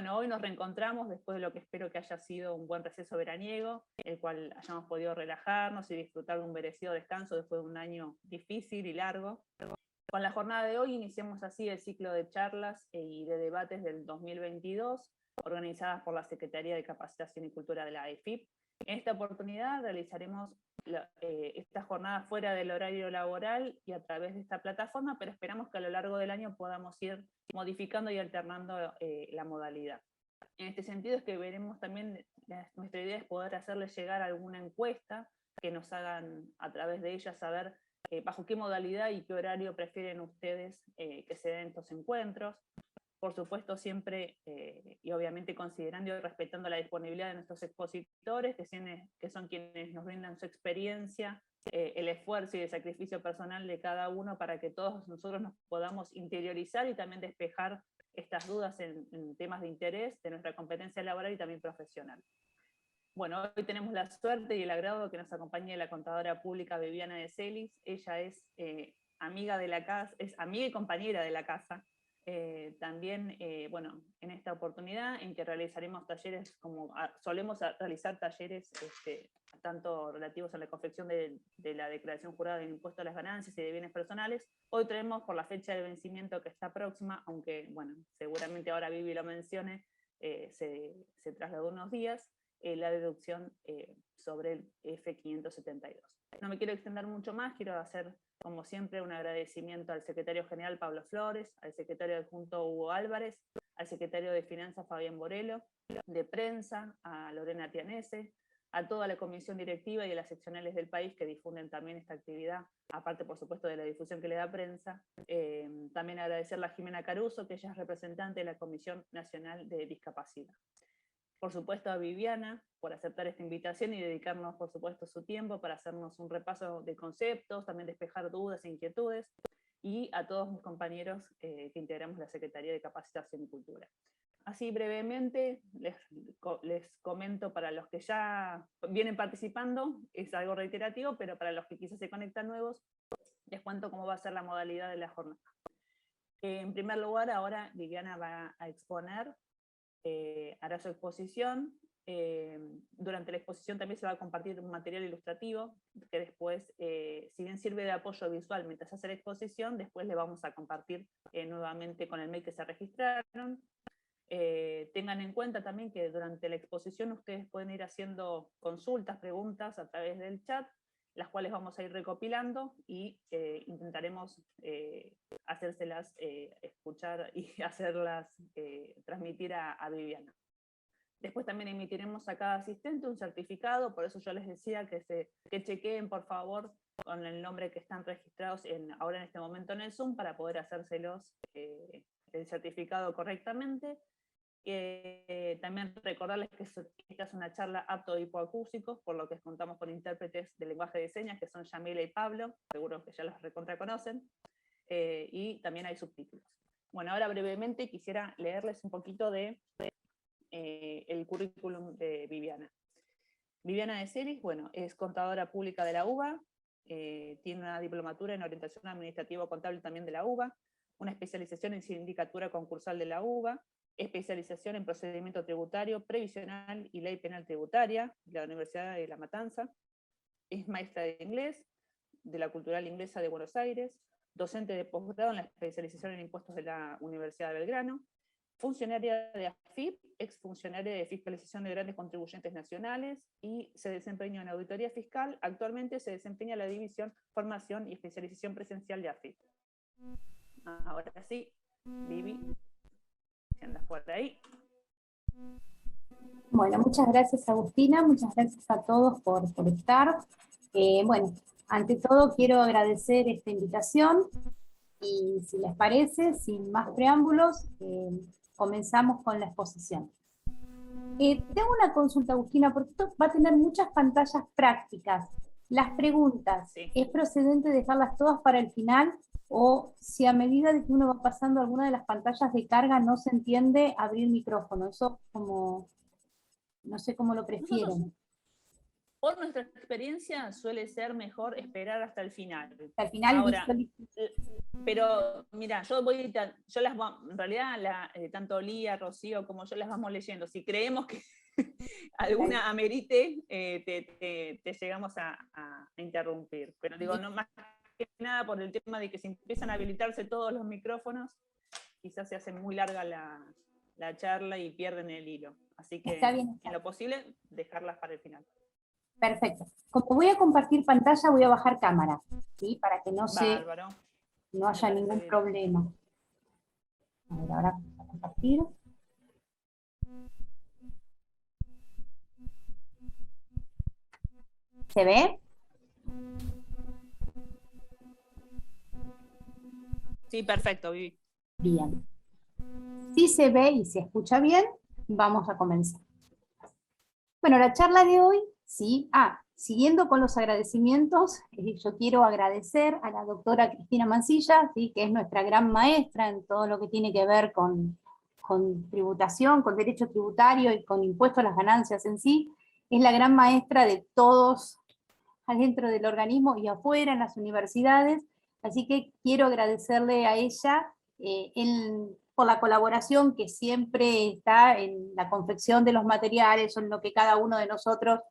Bueno, hoy nos reencontramos después de lo que espero que haya sido un buen receso veraniego, el cual hayamos podido relajarnos y disfrutar de un merecido descanso después de un año difícil y largo. Con la jornada de hoy iniciamos así el ciclo de charlas y de debates del 2022, organizadas por la Secretaría de Capacitación y Cultura de la AEFIP. En esta oportunidad realizaremos esta jornada fuera del horario laboral y a través de esta plataforma, pero esperamos que a lo largo del año podamos ir modificando y alternando la modalidad. En este sentido es que veremos también, nuestra idea es poder hacerles llegar alguna encuesta que nos hagan a través de ella saber bajo qué modalidad y qué horario prefieren ustedes que se den estos encuentros. Por supuesto, siempre y obviamente considerando y respetando la disponibilidad de nuestros expositores, que son quienes nos brindan su experiencia, el esfuerzo y el sacrificio personal de cada uno para que todos nosotros nos podamos interiorizar y también despejar estas dudas en temas de interés de nuestra competencia laboral y también profesional. Bueno, hoy tenemos la suerte y el agrado de que nos acompañe la contadora pública Viviana de Celis. Ella es amiga de la casa, es amiga y compañera de la casa. También, bueno, en esta oportunidad en que realizaremos talleres, como solemos realizar talleres tanto relativos a la confección de la declaración jurada del impuesto a las ganancias y de bienes personales. Hoy traemos por la fecha de vencimiento que está próxima, aunque, bueno, seguramente ahora Vivi lo mencione, se trasladó unos días, la deducción sobre el F572. No me quiero extender mucho más, quiero hacer, como siempre, un agradecimiento al secretario general Pablo Flores, al secretario adjunto Hugo Álvarez, al secretario de Finanzas Fabián Borelo, de prensa a Lorena Tianese, a toda la comisión directiva y a las seccionales del país que difunden también esta actividad, aparte por supuesto de la difusión que le da prensa. También agradecerle a Jimena Caruso, que ella es representante de la Comisión Nacional de Discapacidad. Por supuesto a Viviana por aceptar esta invitación y dedicarnos, por supuesto, su tiempo para hacernos un repaso de conceptos, también despejar dudas e inquietudes, y a todos mis compañeros que integramos la Secretaría de Capacitación y Cultura. Así brevemente les comento para los que ya vienen participando, es algo reiterativo, pero para los que quizás se conectan nuevos, les cuento cómo va a ser la modalidad de la jornada. En primer lugar, ahora Viviana va a exponer, hará su exposición. Durante la exposición también se va a compartir un material ilustrativo que después, si bien sirve de apoyo visual mientras hace la exposición, después le vamos a compartir nuevamente con el mail que se registraron. Tengan en cuenta también que durante la exposición ustedes pueden ir haciendo consultas, preguntas a través del chat, las cuales vamos a ir recopilando y intentaremos hacérselas escuchar y hacerlas transmitir a Viviana. Después también emitiremos a cada asistente un certificado, por eso yo les decía que chequeen por favor con el nombre que están registrados ahora en este momento en el Zoom para poder hacérselos el certificado correctamente. También recordarles que esta es una charla apto de hipoacúsicos, por lo que contamos con intérpretes de lenguaje de señas, que son Yamila y Pablo, seguro que ya los recontra conocen, y también hay subtítulos. Bueno, ahora brevemente quisiera leerles un poquito de el currículum de Viviana. Viviana de Celis, bueno, es contadora pública de la UBA, tiene una diplomatura en orientación administrativa contable también de la UBA, una especialización en sindicatura concursal de la UBA, especialización en procedimiento tributario, previsional y ley penal tributaria de la Universidad de La Matanza, es maestra de inglés de la Cultural Inglesa de Buenos Aires, docente de posgrado en la especialización en impuestos de la Universidad de Belgrano, funcionaria de AFIP, exfuncionaria de fiscalización de grandes contribuyentes nacionales y se desempeñó en auditoría fiscal. Actualmente se desempeña en la división Formación y Especialización Presencial de AFIP. Ahora sí, Vivi, si andas por ahí. Bueno, muchas gracias Agustina, muchas gracias a todos por estar. Bueno, ante todo quiero agradecer esta invitación y si les parece, sin más preámbulos, comenzamos con la exposición. Tengo una consulta, Agustina, porque esto va a tener muchas pantallas prácticas. Las preguntas, Sí. ¿es procedente dejarlas todas para el final? O si a medida de que uno va pasando alguna de las pantallas de carga no se entiende, abrir micrófono. Eso como, no sé cómo lo prefieren. por nuestra experiencia suele ser mejor esperar hasta el final. Al final, ahora, pero mira, yo las en realidad tanto Lía, Rocío como yo las vamos leyendo. Si creemos que alguna amerite, te llegamos a interrumpir. Pero digo, no más que nada por el tema de que si empiezan a habilitarse todos los micrófonos, quizás se hace muy larga la charla y pierden el hilo. Así que, está bien. en lo posible, dejarlas para el final. Perfecto. Como voy a compartir pantalla, voy a bajar cámara, ¿sí? Para que no haya ningún problema. A ver, ahora voy a compartir. ¿Se ve? Sí, perfecto, Vivi. Bien. Si se ve y se escucha bien, vamos a comenzar. Bueno, la charla de hoy, sí. Siguiendo con los agradecimientos, yo quiero agradecer a la doctora Cristina Mancilla, ¿sí? Que es nuestra gran maestra en todo lo que tiene que ver con tributación, con derecho tributario y con impuesto a las ganancias en sí. Es la gran maestra de todos adentro del organismo y afuera en las universidades, así que quiero agradecerle a ella por la colaboración que siempre está en la confección de los materiales, o en lo que cada uno de nosotros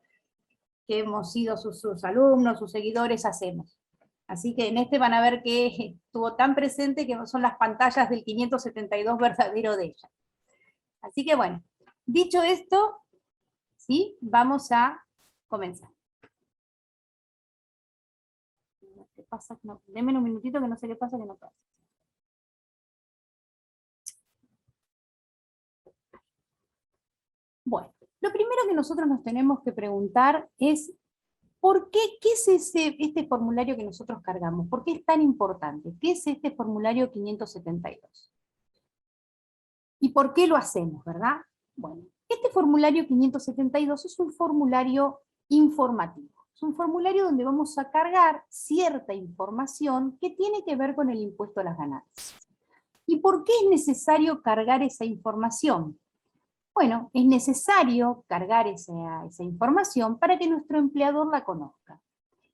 que hemos sido sus alumnos, sus seguidores, hacemos. Así que en este van a ver que estuvo tan presente que son las pantallas del 572 verdadero de ella. Así que bueno, dicho esto, ¿sí? Vamos a comenzar. ¿Qué pasa? No, denme un minutito que no sé qué pasa que no pasa. Bueno, lo primero que nosotros nos tenemos que preguntar es ¿por qué es este formulario que nosotros cargamos? ¿Por qué es tan importante? ¿Qué es este formulario 572? ¿Y por qué lo hacemos, verdad? Bueno, este formulario 572 es un formulario informativo. Es un formulario donde vamos a cargar cierta información que tiene que ver con el impuesto a las ganancias. ¿Y por qué es necesario cargar esa información? Bueno, es necesario cargar esa información para que nuestro empleador la conozca.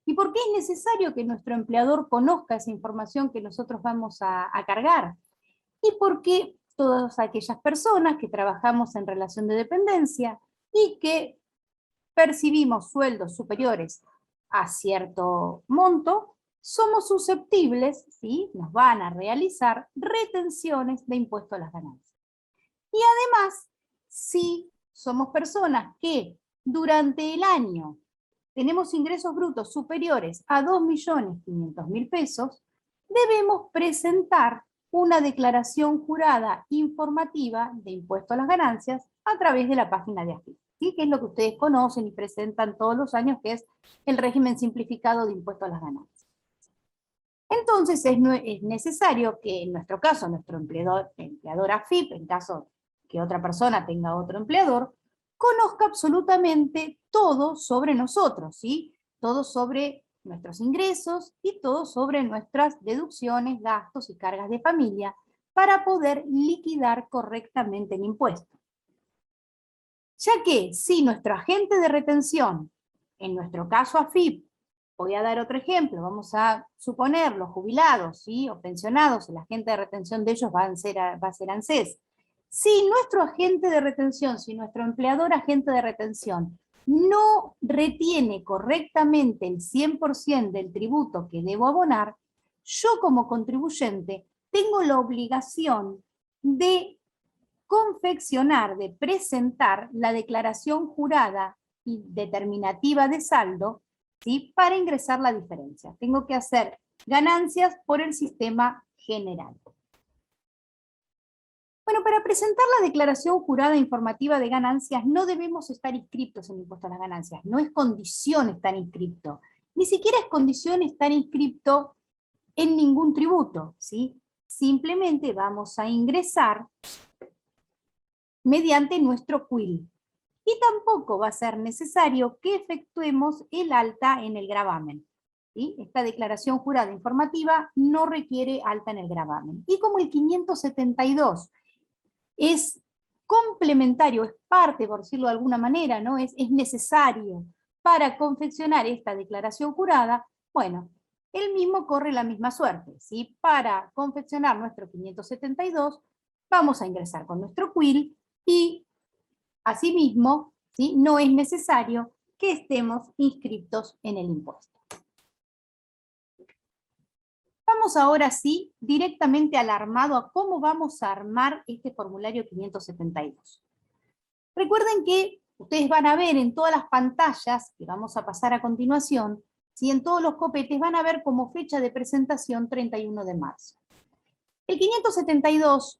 ¿Y por qué es necesario que nuestro empleador conozca esa información que nosotros vamos a cargar? Y porque todas aquellas personas que trabajamos en relación de dependencia y que percibimos sueldos superiores a cierto monto, somos susceptibles, ¿sí? Nos van a realizar retenciones de impuesto a las ganancias. Y además, si somos personas que durante el año tenemos ingresos brutos superiores a 2.500.000 pesos, debemos presentar una declaración jurada informativa de impuesto a las ganancias a través de la página de AFIP, ¿sí? Que es lo que ustedes conocen y presentan todos los años, que es el régimen simplificado de impuesto a las ganancias. Entonces es necesario que en nuestro caso, nuestro empleador AFIP, en caso que otra persona tenga otro empleador, conozca absolutamente todo sobre nosotros, ¿sí? Todo sobre nuestros ingresos y todo sobre nuestras deducciones, gastos y cargas de familia para poder liquidar correctamente el impuesto. Ya que si nuestro agente de retención, en nuestro caso AFIP, voy a dar otro ejemplo, vamos a suponer los jubilados, ¿sí? O pensionados, el agente de retención de ellos va a ser ANSES. Si nuestro agente de retención, si nuestro empleador agente de retención no retiene correctamente el 100% del tributo que debo abonar, yo como contribuyente tengo la obligación de confeccionar, de presentar la declaración jurada y determinativa de saldo, ¿sí? Para ingresar la diferencia. Tengo que hacer ganancias por el sistema general. Bueno, para presentar la declaración jurada informativa de ganancias no debemos estar inscriptos en el impuesto a las ganancias, no es condición estar inscripto, ni siquiera es condición estar inscripto en ningún tributo, ¿sí? Simplemente vamos a ingresar mediante nuestro CUIL. Y tampoco va a ser necesario que efectuemos el alta en el gravamen, ¿sí? Esta declaración jurada informativa no requiere alta en el gravamen. Y como el 572 es complementario, es parte, por decirlo de alguna manera, ¿no? Es necesario para confeccionar esta declaración jurada, bueno, él mismo corre la misma suerte, ¿sí? Para confeccionar nuestro 572, vamos a ingresar con nuestro quill y, asimismo, ¿sí? No es necesario que estemos inscritos en el impuesto. Vamos ahora sí directamente al armado, a cómo vamos a armar este formulario 572. Recuerden que ustedes van a ver en todas las pantallas que vamos a pasar a continuación, ¿sí? En todos los copetes van a ver como fecha de presentación 31 de marzo. El 572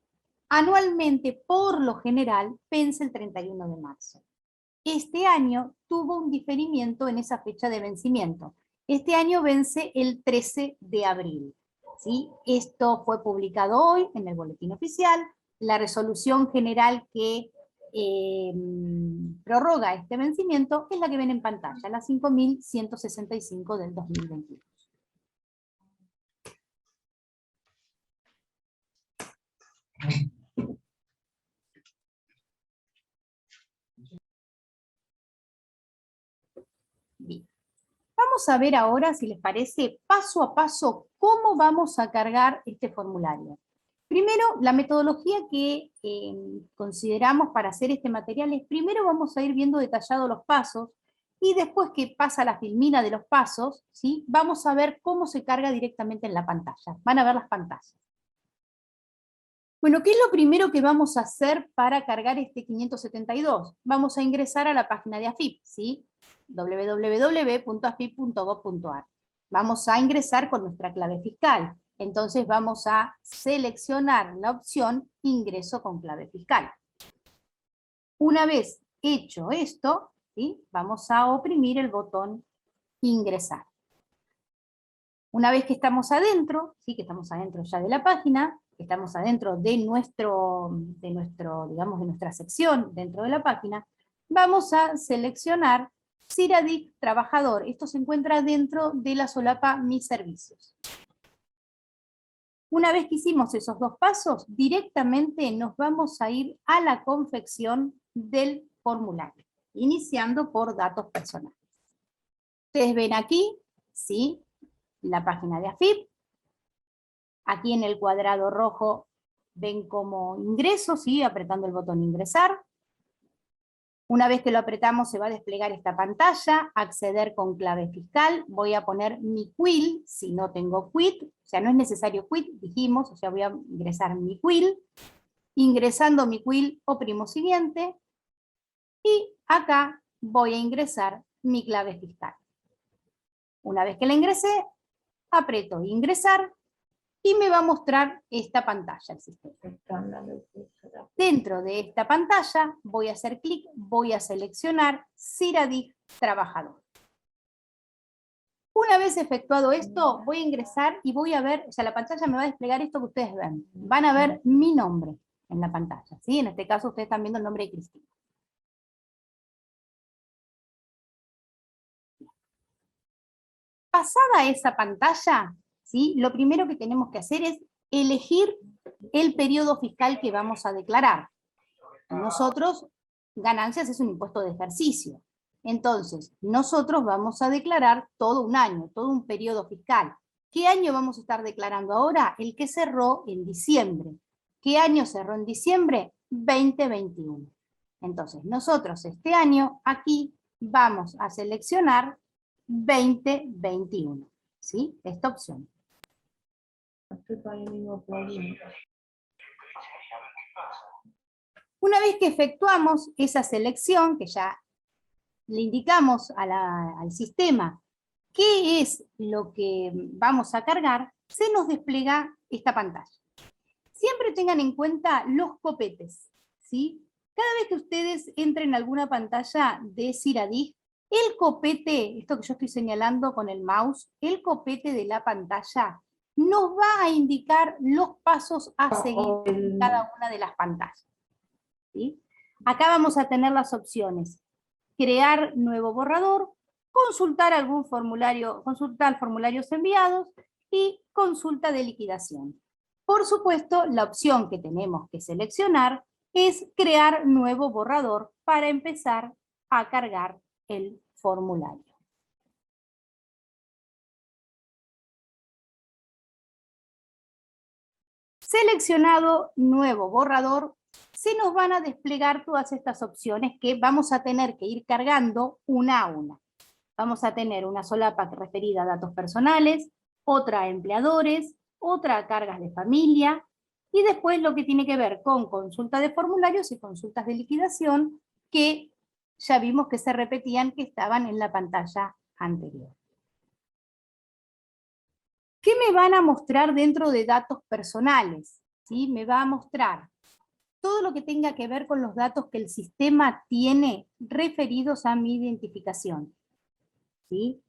anualmente, por lo general, vence el 31 de marzo. Este año tuvo un diferimiento en esa fecha de vencimiento. Este año vence el 13 de abril. ¿Sí? Esto fue publicado hoy en el boletín oficial. La resolución general que prorroga este vencimiento es la que ven en pantalla, la 5.165 del 2021. Bien. Vamos a ver ahora, si les parece, paso a paso, cómo vamos a cargar este formulario. Primero, la metodología que consideramos para hacer este material es, primero vamos a ir viendo detallados los pasos, y después que pasa la filmina de los pasos, ¿sí? Vamos a ver cómo se carga directamente en la pantalla. Van a ver las pantallas. Bueno, ¿qué es lo primero que vamos a hacer para cargar este 572? Vamos a ingresar a la página de AFIP, ¿sí? www.afip.gov.ar. Vamos a ingresar con nuestra clave fiscal. Entonces vamos a seleccionar la opción Ingreso con clave fiscal. Una vez hecho esto, ¿sí? Vamos a oprimir el botón Ingresar. Una vez que estamos adentro, ¿sí? Que estamos adentro ya de la página, que estamos adentro de digamos, de nuestra sección dentro de la página, vamos a seleccionar CIRADIC Trabajador. Esto se encuentra dentro de la solapa Mis Servicios. Una vez que hicimos esos dos pasos, directamente nos vamos a ir a la confección del formulario, iniciando por datos personales. Ustedes ven aquí, ¿sí? La página de AFIP. Aquí en el cuadrado rojo ven como ingreso, ¿sí? Apretando el botón ingresar. Una vez que lo apretamos se va a desplegar esta pantalla, acceder con clave fiscal, voy a poner mi quill, si no tengo quit, o sea, no es necesario quit, dijimos, o sea, voy a ingresar mi quill, ingresando mi quill oprimo siguiente, y acá voy a ingresar mi clave fiscal. Una vez que la ingresé, aprieto ingresar, y me va a mostrar esta pantalla el sistema. Dentro de esta pantalla voy a hacer clic, voy a seleccionar CIRADIC Trabajador. Una vez efectuado esto, voy a ingresar y voy a ver, o sea, la pantalla me va a desplegar esto que ustedes ven. Van a ver mi nombre en la pantalla, ¿sí? En este caso ustedes están viendo el nombre de Cristina. Pasada esa pantalla, ¿sí? Lo primero que tenemos que hacer es elegir el periodo fiscal que vamos a declarar. Nosotros, ganancias es un impuesto de ejercicio. Entonces, nosotros vamos a declarar todo un año, todo un periodo fiscal. ¿Qué año vamos a estar declarando ahora? El que cerró en diciembre. ¿Qué año cerró en diciembre? 2021. Entonces, nosotros este año, aquí, vamos a seleccionar 2021. ¿Sí? Esta opción. Una vez que efectuamos esa selección, que ya le indicamos al sistema qué es lo que vamos a cargar, se nos despliega esta pantalla. Siempre tengan en cuenta los copetes, ¿sí? Cada vez que ustedes entren a alguna pantalla de CIRADIC, el copete, esto que yo estoy señalando con el mouse, el copete de la pantalla nos va a indicar los pasos a seguir en cada una de las pantallas. ¿Sí? Acá vamos a tener las opciones: crear nuevo borrador, consultar algún formulario, consultar formularios enviados y consulta de liquidación. Por supuesto, la opción que tenemos que seleccionar es crear nuevo borrador para empezar a cargar el formulario. Seleccionado nuevo borrador, se nos van a desplegar todas estas opciones que vamos a tener que ir cargando una a una. Vamos a tener una solapa referida a datos personales, otra a empleadores, otra a cargas de familia, y después lo que tiene que ver con consulta de formularios y consultas de liquidación, que ya vimos que se repetían, que estaban en la pantalla anterior. ¿Qué me van a mostrar dentro de datos personales? ¿Sí? Me va a mostrar todo lo que tenga que ver con los datos que el sistema tiene referidos a mi identificación. ¿Sí?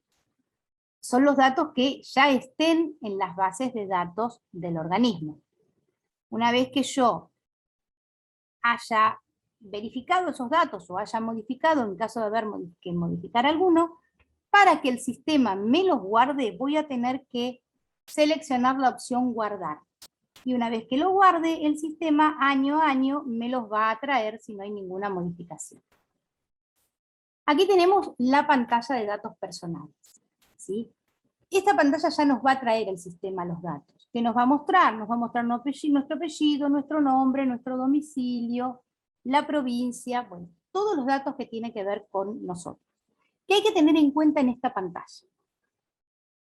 Son los datos que ya estén en las bases de datos del organismo. Una vez que yo haya verificado esos datos o haya modificado, en caso de haber que modificar alguno, para que el sistema me los guarde, voy a tener que seleccionar la opción guardar. Y una vez que lo guarde, el sistema año a año me los va a traer si no hay ninguna modificación. Aquí tenemos la pantalla de datos personales, ¿sí? Esta pantalla ya nos va a traer el sistema los datos. ¿Qué nos va a mostrar? Nos va a mostrar nuestro apellido, nuestro nombre, nuestro domicilio, la provincia, bueno, todos los datos que tienen que ver con nosotros. ¿Qué hay que tener en cuenta en esta pantalla?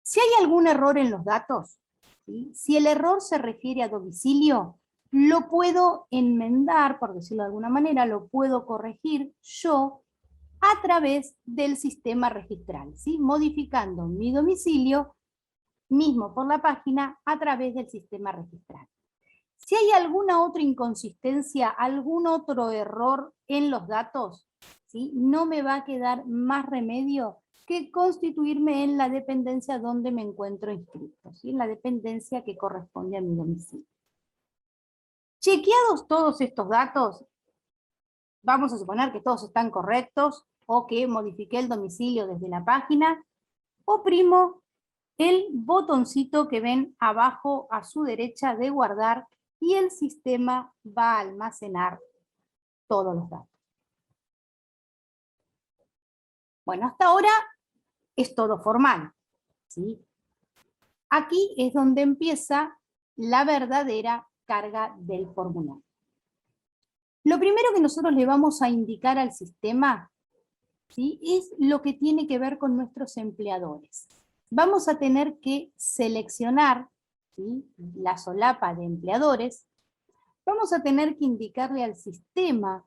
Si hay algún error en los datos, ¿sí? Si el error se refiere a domicilio, lo puedo enmendar, por decirlo de alguna manera, lo puedo corregir yo a través del sistema registral, ¿sí? Modificando mi domicilio mismo por la página a través del sistema registral. Si hay alguna otra inconsistencia, algún otro error en los datos, ¿sí? No me va a quedar más remedio que constituirme en la dependencia donde me encuentro inscrito, ¿sí? En la dependencia que corresponde a mi domicilio. Chequeados todos estos datos, vamos a suponer que todos están correctos o que modifiqué el domicilio desde la página, oprimo el botoncito que ven abajo a su derecha de guardar y el sistema va a almacenar todos los datos. Bueno, hasta ahora es todo formal, ¿sí? Aquí es donde empieza la verdadera carga del formulario. Lo primero que nosotros le vamos a indicar al sistema, ¿sí? Es lo que tiene que ver con nuestros empleadores. Vamos a tener que seleccionar, ¿sí? La solapa de empleadores. Vamos a tener que indicarle al sistema,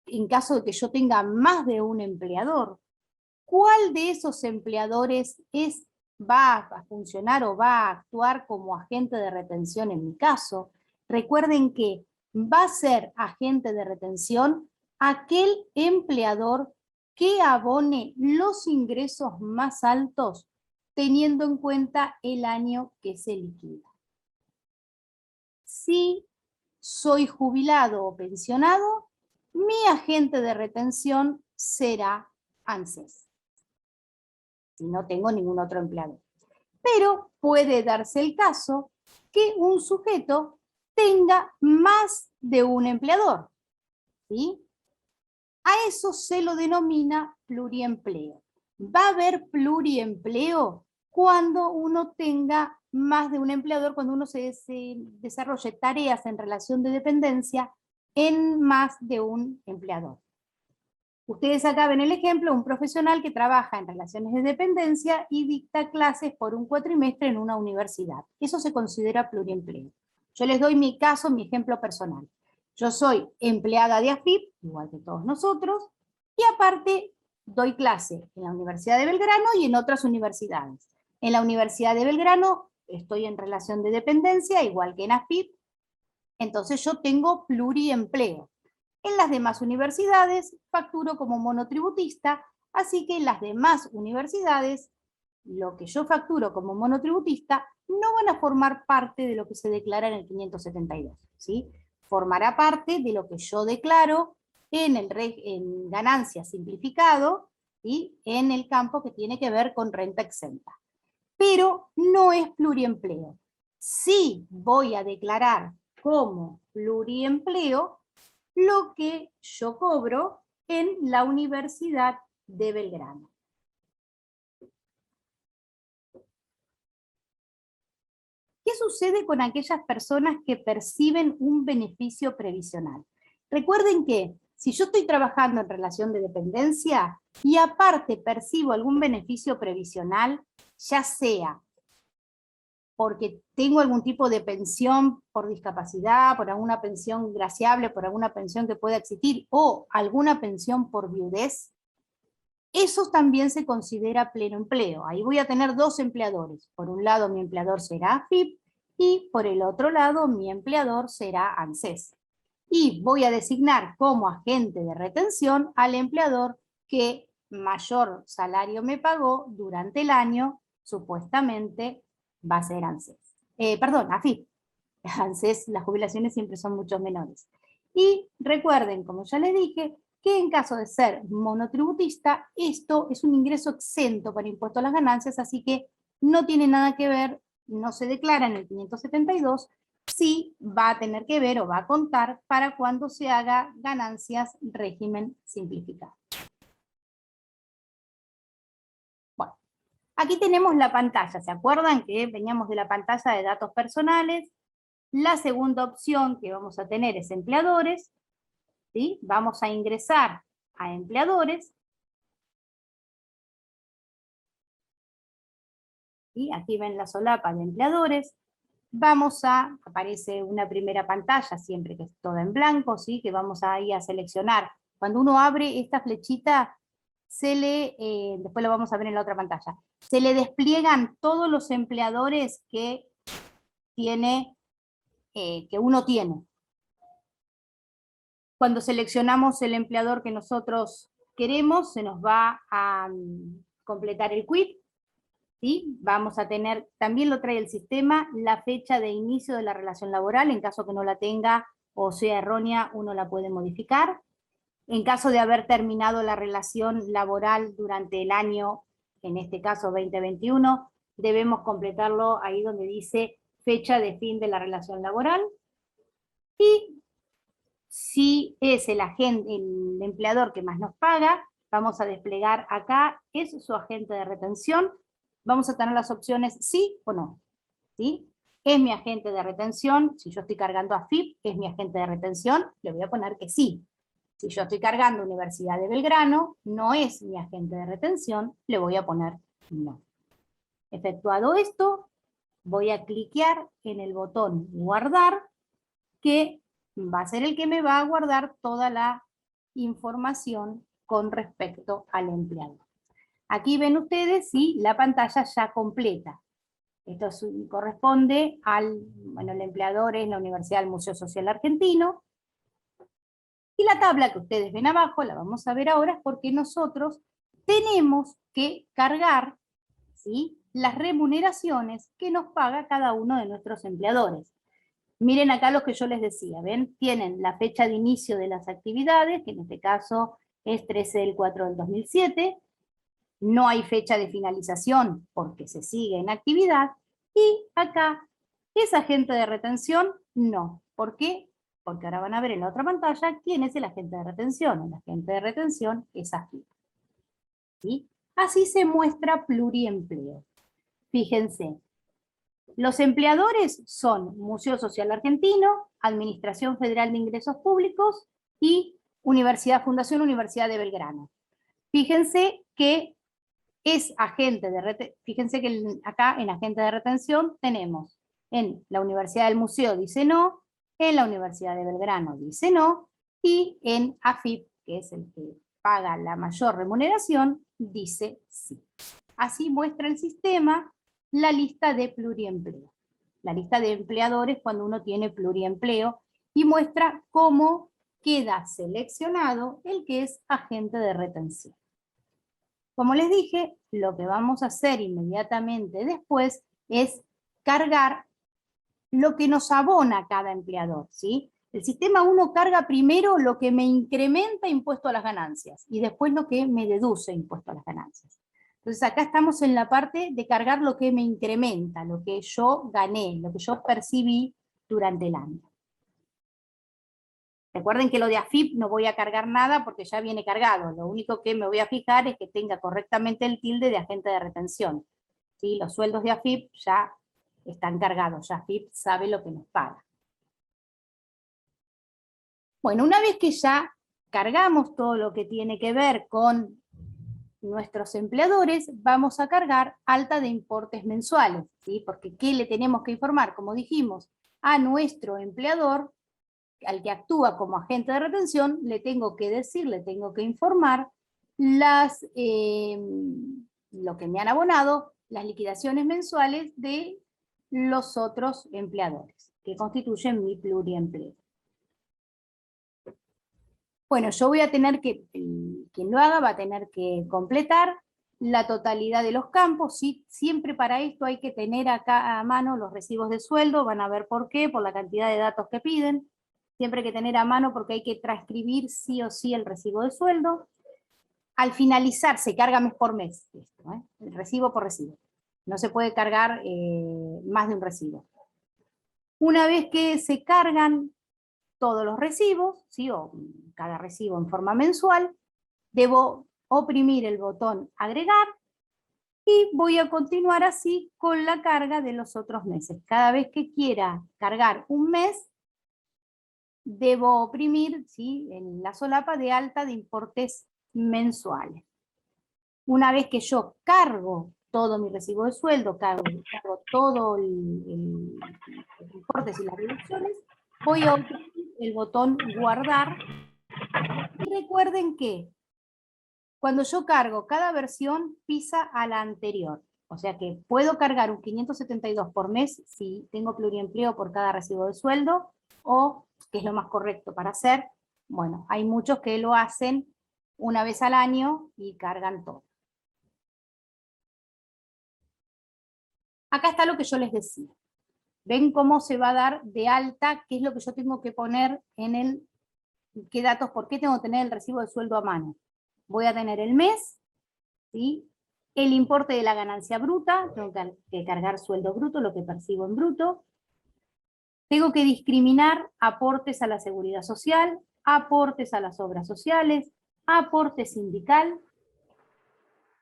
en caso de que yo tenga más de un empleador, cuál de esos empleadores va a funcionar o va a actuar como agente de retención en mi caso. Recuerden que va a ser agente de retención aquel empleador que abone los ingresos más altos teniendo en cuenta el año que se liquida. Si soy jubilado o pensionado, mi agente de retención será ANSES, si no tengo ningún otro empleador. Pero puede darse el caso que un sujeto tenga más de un empleador, ¿sí? A eso se lo denomina pluriempleo. Va a haber pluriempleo cuando uno tenga más de un empleador, cuando uno se desarrolle tareas en relación de dependencia en más de un empleador. Ustedes acá ven el ejemplo, un profesional que trabaja en relaciones de dependencia y dicta clases por un cuatrimestre en una universidad. Eso se considera pluriempleo. Yo les doy mi caso, mi ejemplo personal. Yo soy empleada de AFIP, igual que todos nosotros, y aparte doy clase en la Universidad de Belgrano y en otras universidades. En la Universidad de Belgrano estoy en relación de dependencia, igual que en AFIP, entonces yo tengo pluriempleo. En las demás universidades facturo como monotributista, así que en las demás universidades lo que yo facturo como monotributista no van a formar parte de lo que se declara en el 572, ¿sí? Formará parte de lo que yo declaro en ganancia simplificado y en el campo que tiene que ver con renta exenta. Pero no es pluriempleo. Sí voy a declarar como pluriempleo lo que yo cobro en la Universidad de Belgrano. ¿Qué sucede con aquellas personas que perciben un beneficio previsional? Recuerden que si yo estoy trabajando en relación de dependencia y aparte percibo algún beneficio previsional, ya sea porque tengo algún tipo de pensión por discapacidad, por alguna pensión graciable, por alguna pensión que pueda existir, o alguna pensión por viudez, eso también se considera pleno empleo. Ahí voy a tener dos empleadores. Por un lado mi empleador será AFIP y por el otro lado mi empleador será ANSES. Y voy a designar como agente de retención al empleador que mayor salario me pagó durante el año, supuestamente va a ser ANSES. Perdón, AFIP. ANSES, las jubilaciones siempre son mucho menores. Y recuerden, como ya les dije, que en caso de ser monotributista, esto es un ingreso exento para impuesto a las ganancias, así que no tiene nada que ver, no se declara en el 572, si va a tener que ver o va a contar para cuando se haga ganancias régimen simplificado. Bueno, aquí tenemos la pantalla, ¿se acuerdan que veníamos de la pantalla de datos personales? La segunda opción que vamos a tener es empleadores, ¿sí? Vamos a ingresar a empleadores, ¿sí? Aquí ven la solapa de empleadores. Aparece una primera pantalla, siempre que es toda en blanco, ¿sí? Que vamos ahí a seleccionar. Cuando uno abre esta flechita, después lo vamos a ver en la otra pantalla, se le despliegan todos los empleadores que uno tiene. Cuando seleccionamos el empleador que nosotros queremos, se nos va a completar el quit, ¿sí? Vamos a tener, también lo trae el sistema, la fecha de inicio de la relación laboral, en caso que no la tenga o sea errónea, uno la puede modificar. En caso de haber terminado la relación laboral durante el año, en este caso 2021, debemos completarlo ahí donde dice fecha de fin de la relación laboral. Y si es el empleador que más nos paga, vamos a desplegar acá, es su agente de retención, vamos a tener las opciones sí o no, ¿sí? Es mi agente de retención, si yo estoy cargando AFIP, es mi agente de retención, le voy a poner que sí. Si yo estoy cargando Universidad de Belgrano, no es mi agente de retención, le voy a poner no. Efectuado esto, voy a cliquear en el botón guardar, que va a ser el que me va a guardar toda la información con respecto al empleado. Aquí ven ustedes, sí, la pantalla ya completa. Esto corresponde el empleador es la Universidad del Museo Social Argentino. Y la tabla que ustedes ven abajo, la vamos a ver ahora, porque nosotros tenemos que cargar, ¿sí?, las remuneraciones que nos paga cada uno de nuestros empleadores. Miren acá lo que yo les decía, ¿ven? Tienen la fecha de inicio de las actividades, que en este caso es 13/4/2007, no hay fecha de finalización porque se sigue en actividad, y acá, ¿es agente de retención? No. ¿Por qué? Porque ahora van a ver en la otra pantalla quién es el agente de retención. El agente de retención es AFIP. ¿Sí? Así se muestra pluriempleo. Fíjense, los empleadores son Museo Social Argentino, Administración Federal de Ingresos Públicos y Fundación Universidad de Belgrano. Fíjense que fíjense que acá en agente de retención tenemos en la Universidad del Museo dice no, en la Universidad de Belgrano dice no, y en AFIP, que es el que paga la mayor remuneración, dice sí. Así muestra el sistema la lista de pluriempleo, la lista de empleadores cuando uno tiene pluriempleo, y muestra cómo queda seleccionado el que es agente de retención. Como les dije, lo que vamos a hacer inmediatamente después es cargar lo que nos abona cada empleador, ¿sí? El sistema 1 carga primero lo que me incrementa impuesto a las ganancias y después lo que me deduce impuesto a las ganancias. Entonces acá estamos en la parte de cargar lo que me incrementa, lo que yo gané, lo que yo percibí durante el año. Recuerden que lo de AFIP no voy a cargar nada porque ya viene cargado. Lo único que me voy a fijar es que tenga correctamente el tilde de agente de retención. ¿Sí? Los sueldos de AFIP ya están cargados, ya AFIP sabe lo que nos paga. Bueno, una vez que ya cargamos todo lo que tiene que ver con nuestros empleadores, vamos a cargar alta de importes mensuales, ¿sí? Porque ¿qué le tenemos que informar? Como dijimos, a nuestro empleador, al que actúa como agente de retención, le tengo que decir, le tengo que informar lo que me han abonado, las liquidaciones mensuales de los otros empleadores, que constituyen mi pluriempleo. Bueno, yo voy a tener que, quien lo haga va a tener que completar la totalidad de los campos, ¿sí? Siempre para esto hay que tener acá a mano los recibos de sueldo, van a ver por qué, por la cantidad de datos que piden, siempre hay que tener a mano porque hay que transcribir sí o sí el recibo de sueldo. Al finalizar se carga mes por mes, esto, recibo por recibo. No se puede cargar más de un recibo. Una vez que se cargan todos los recibos, ¿sí? O cada recibo en forma mensual, debo oprimir el botón agregar y voy a continuar así con la carga de los otros meses. Cada vez que quiera cargar un mes, debo oprimir, ¿sí? En la solapa de alta de importes mensuales. Una vez que yo cargo todo mi recibo de sueldo, cargo todo los importes y las reducciones, voy a oprimir el botón guardar. Y recuerden que cuando yo cargo cada versión pisa a la anterior. O sea que puedo cargar un 572 por mes si tengo pluriempleo por cada recibo de sueldo, o, que es lo más correcto para hacer, bueno, hay muchos que lo hacen una vez al año y cargan todo. Acá está lo que yo les decía. ¿Ven cómo se va a dar de alta? ¿Qué es lo que yo tengo que poner en el... ¿Qué datos? ¿Por qué tengo que tener el recibo de sueldo a mano? Voy a tener el mes, ¿sí? El importe de la ganancia bruta, tengo que cargar sueldo bruto, lo que percibo en bruto. Tengo que discriminar aportes a la seguridad social, aportes a las obras sociales, aporte sindical.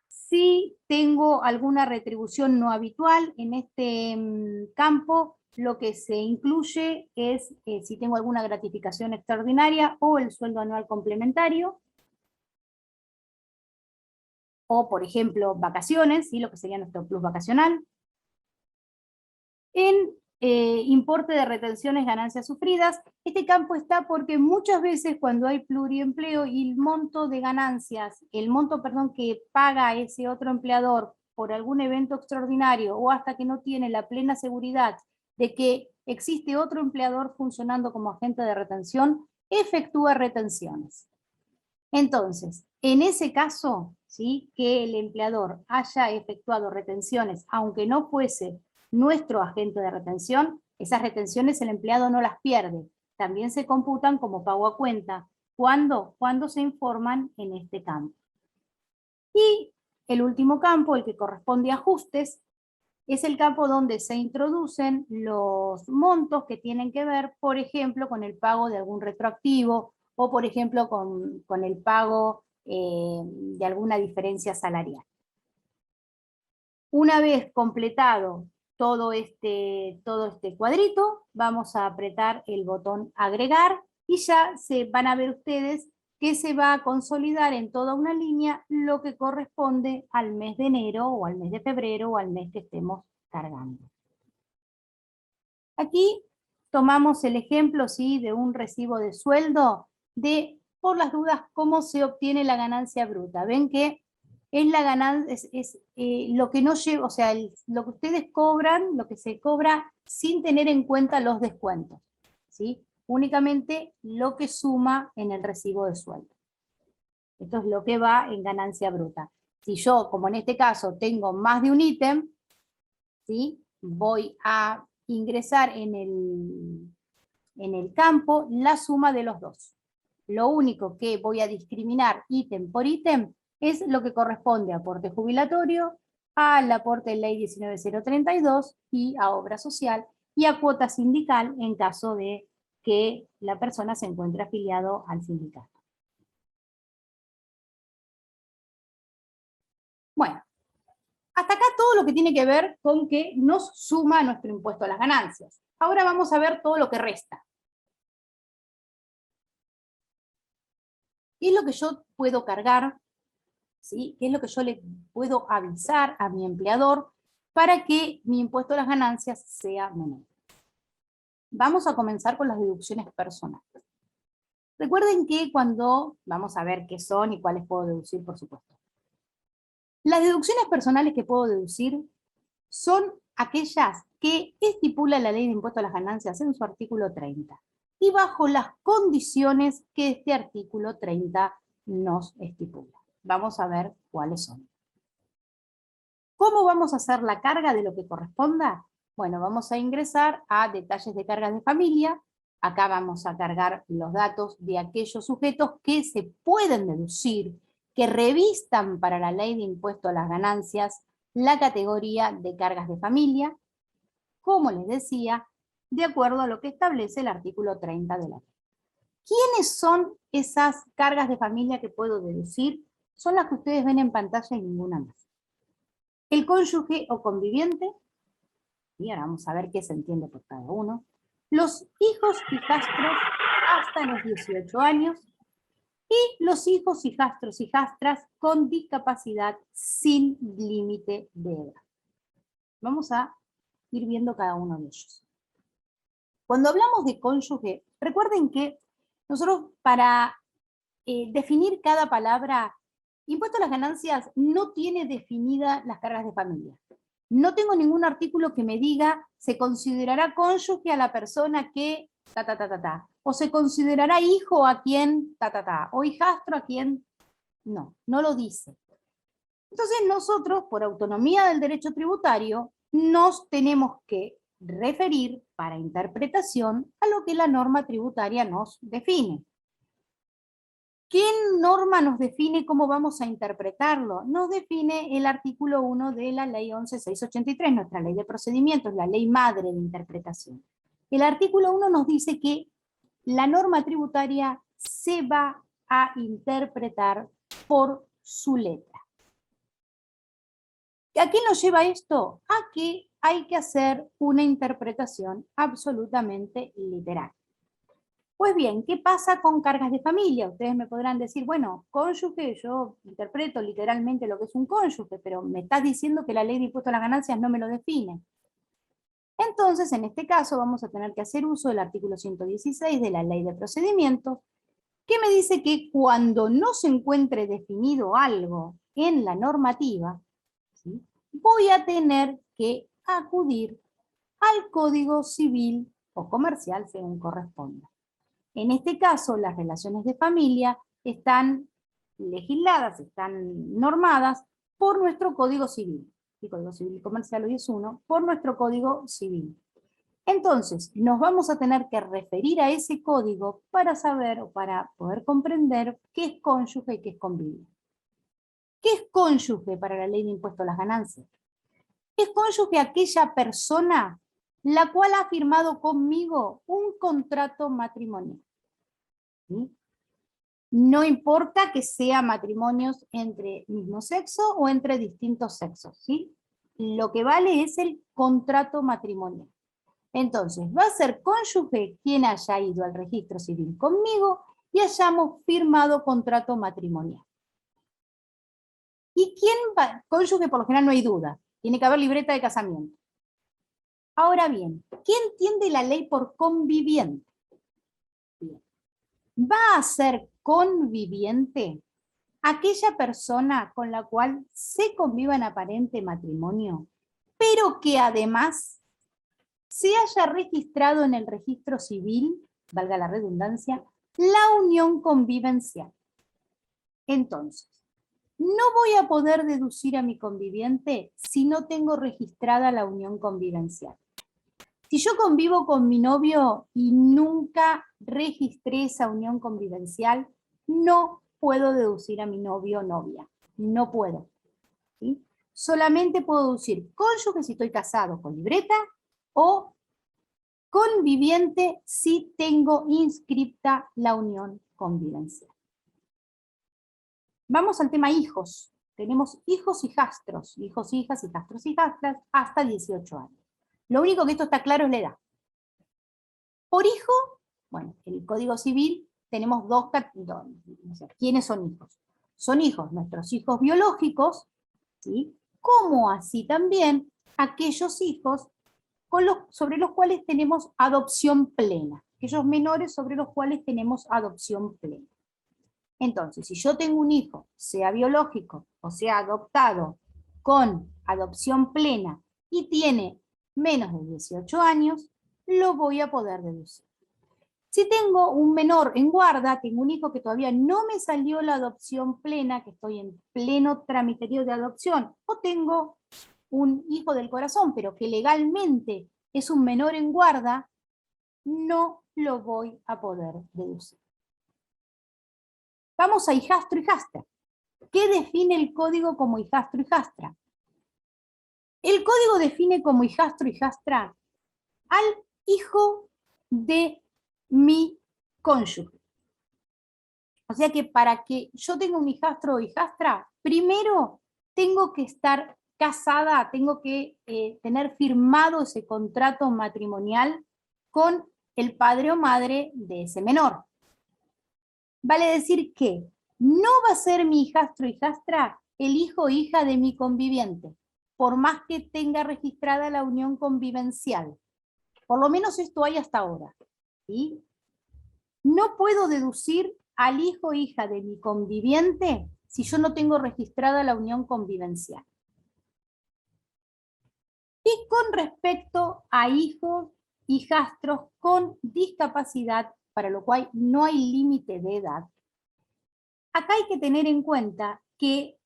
Si tengo alguna retribución no habitual en este campo, lo que se incluye es si tengo alguna gratificación extraordinaria o el sueldo anual complementario. O, por ejemplo, vacaciones, ¿sí? Lo que sería nuestro plus vacacional. En importe de retenciones, ganancias sufridas, este campo está porque muchas veces cuando hay pluriempleo y el monto de ganancias, el monto, perdón, que paga ese otro empleador por algún evento extraordinario o hasta que no tiene la plena seguridad de que existe otro empleador funcionando como agente de retención, efectúa retenciones. Entonces, en ese caso, ¿sí? Que el empleador haya efectuado retenciones, aunque no fuese nuestro agente de retención, esas retenciones el empleado no las pierde, también se computan como pago a cuenta. ¿Cuándo? Cuando se informan en este campo. Y el último campo, el que corresponde a ajustes, es el campo donde se introducen los montos que tienen que ver, por ejemplo, con el pago de algún retroactivo o, por ejemplo, con el pago de alguna diferencia salarial. Una vez completado todo este cuadrito, vamos a apretar el botón agregar y ya se van a ver ustedes que se va a consolidar en toda una línea lo que corresponde al mes de enero o al mes de febrero o al mes que estemos cargando. Aquí tomamos el ejemplo, ¿sí? De un recibo de sueldo de, por las dudas, cómo se obtiene la ganancia bruta. Ven que es la ganancia, lo que no lleva, o sea, lo que ustedes cobran, lo que se cobra sin tener en cuenta los descuentos, ¿sí? Únicamente lo que suma en el recibo de sueldo. Esto es lo que va en ganancia bruta. Si yo, como en este caso, tengo más de un ítem, ¿sí? Voy a ingresar en el campo la suma de los dos. Lo único que voy a discriminar ítem por ítem es lo que corresponde a aporte jubilatorio, al aporte de ley 19032 y a obra social y a cuota sindical en caso de que la persona se encuentre afiliado al sindicato. Bueno, hasta acá todo lo que tiene que ver con que nos suma nuestro impuesto a las ganancias. Ahora vamos a ver todo lo que resta. ¿Qué es lo que yo puedo cargar? ¿Sí? ¿Qué es lo que yo le puedo avisar a mi empleador para que mi impuesto a las ganancias sea menor? Vamos a comenzar con las deducciones personales. Recuerden que cuando, vamos a ver qué son y cuáles puedo deducir, por supuesto. Las deducciones personales que puedo deducir son aquellas que estipula la Ley de Impuesto a las Ganancias en su artículo 30 y bajo las condiciones que este artículo 30 nos estipula. Vamos a ver cuáles son. ¿Cómo vamos a hacer la carga de lo que corresponda? Bueno, vamos a ingresar a detalles de cargas de familia. Acá vamos a cargar los datos de aquellos sujetos que se pueden deducir, que revistan para la Ley de Impuesto a las Ganancias la categoría de cargas de familia, como les decía, de acuerdo a lo que establece el artículo 30 de la ley. ¿Quiénes son esas cargas de familia que puedo deducir? Son las que ustedes ven en pantalla y ninguna más. El cónyuge o conviviente, y ahora vamos a ver qué se entiende por cada uno. Los hijos hijastros hasta los 18 años, y los hijos hijastros hijastras con discapacidad sin límite de edad. Vamos a ir viendo cada uno de ellos. Cuando hablamos de cónyuge, recuerden que nosotros para definir cada palabra, impuesto a las ganancias no tiene definidas las cargas de familia. No tengo ningún artículo que me diga se considerará cónyuge a la persona que o se considerará hijo a quien o hijastro a quien no lo dice. Entonces nosotros, por autonomía del derecho tributario, nos tenemos que referir para interpretación a lo que la norma tributaria nos define. ¿Qué norma nos define cómo vamos a interpretarlo? Nos define el artículo 1 de la ley 11.683, nuestra ley de procedimientos, la ley madre de interpretación. El artículo 1 nos dice que la norma tributaria se va a interpretar por su letra. ¿A qué nos lleva esto? A que hay que hacer una interpretación absolutamente literal. Pues bien, ¿qué pasa con cargas de familia? Ustedes me podrán decir, bueno, cónyuge, yo interpreto literalmente lo que es un cónyuge, pero me estás diciendo que la ley de impuesto a las ganancias no me lo define. Entonces, en este caso, vamos a tener que hacer uso del artículo 116 de la ley de procedimientos, que me dice que cuando no se encuentre definido algo en la normativa, ¿sí?, voy a tener que acudir al Código Civil o Comercial según corresponda. En este caso, las relaciones de familia están legisladas, están normadas por nuestro Código Civil. El Código Civil Comercial hoy es uno, por nuestro Código Civil. Entonces, nos vamos a tener que referir a ese código para saber o para poder comprender qué es cónyuge y qué es conviviente. ¿Qué es cónyuge para la ley de impuesto a las ganancias? Es cónyuge aquella persona la cual ha firmado conmigo un contrato matrimonial. ¿Sí? No importa que sea matrimonios entre mismo sexo o entre distintos sexos, ¿sí? Lo que vale es el contrato matrimonial. Entonces, va a ser cónyuge quien haya ido al registro civil conmigo y hayamos firmado contrato matrimonial. ¿Y quién va? Cónyuge por lo general no hay duda, tiene que haber libreta de casamiento. Ahora bien, ¿qué entiende la ley por conviviente? Bien. Va a ser conviviente aquella persona con la cual se conviva en aparente matrimonio, pero que además se haya registrado en el registro civil, valga la redundancia, la unión convivencial. Entonces, no voy a poder deducir a mi conviviente si no tengo registrada la unión convivencial. Si yo convivo con mi novio y nunca registré esa unión convivencial, no puedo deducir a mi novio o novia. No puedo. ¿Sí? Solamente puedo deducir cónyuge si estoy casado con libreta o conviviente si tengo inscripta la unión convivencial. Vamos al tema hijos. Tenemos hijos, hijastros, hijos, hijas, hijastros, hijastras, hasta 18 años. Lo único que esto está claro es la edad. Por hijo, bueno, en el Código Civil tenemos dos categorías. O sea, ¿quiénes son hijos? Son hijos, nuestros hijos biológicos, ¿sí? Como así también aquellos hijos sobre los cuales tenemos adopción plena, aquellos menores sobre los cuales tenemos adopción plena. Entonces, si yo tengo un hijo, sea biológico o sea adoptado, con adopción plena y tiene menos de 18 años, lo voy a poder deducir. Si tengo un menor en guarda, tengo un hijo que todavía no me salió la adopción plena, que estoy en pleno tramiterío de adopción, o tengo un hijo del corazón, pero que legalmente es un menor en guarda, no lo voy a poder deducir. Vamos a hijastro, hijastra. ¿Qué define el código como hijastro, hijastra? El código define como hijastro, hijastra al hijo de mi cónyuge. O sea que para que yo tenga un hijastro o hijastra, primero tengo que estar casada, tengo que tener firmado ese contrato matrimonial con el padre o madre de ese menor. Vale decir que no va a ser mi hijastro o hijastra el hijo o hija de mi conviviente, por más que tenga registrada la unión convivencial. Por lo menos esto hay hasta ahora, ¿sí? No puedo deducir al hijo o hija de mi conviviente si yo no tengo registrada la unión convivencial. Y con respecto a hijos, hijastros con discapacidad, para lo cual no hay límite de edad, acá hay que tener en cuenta que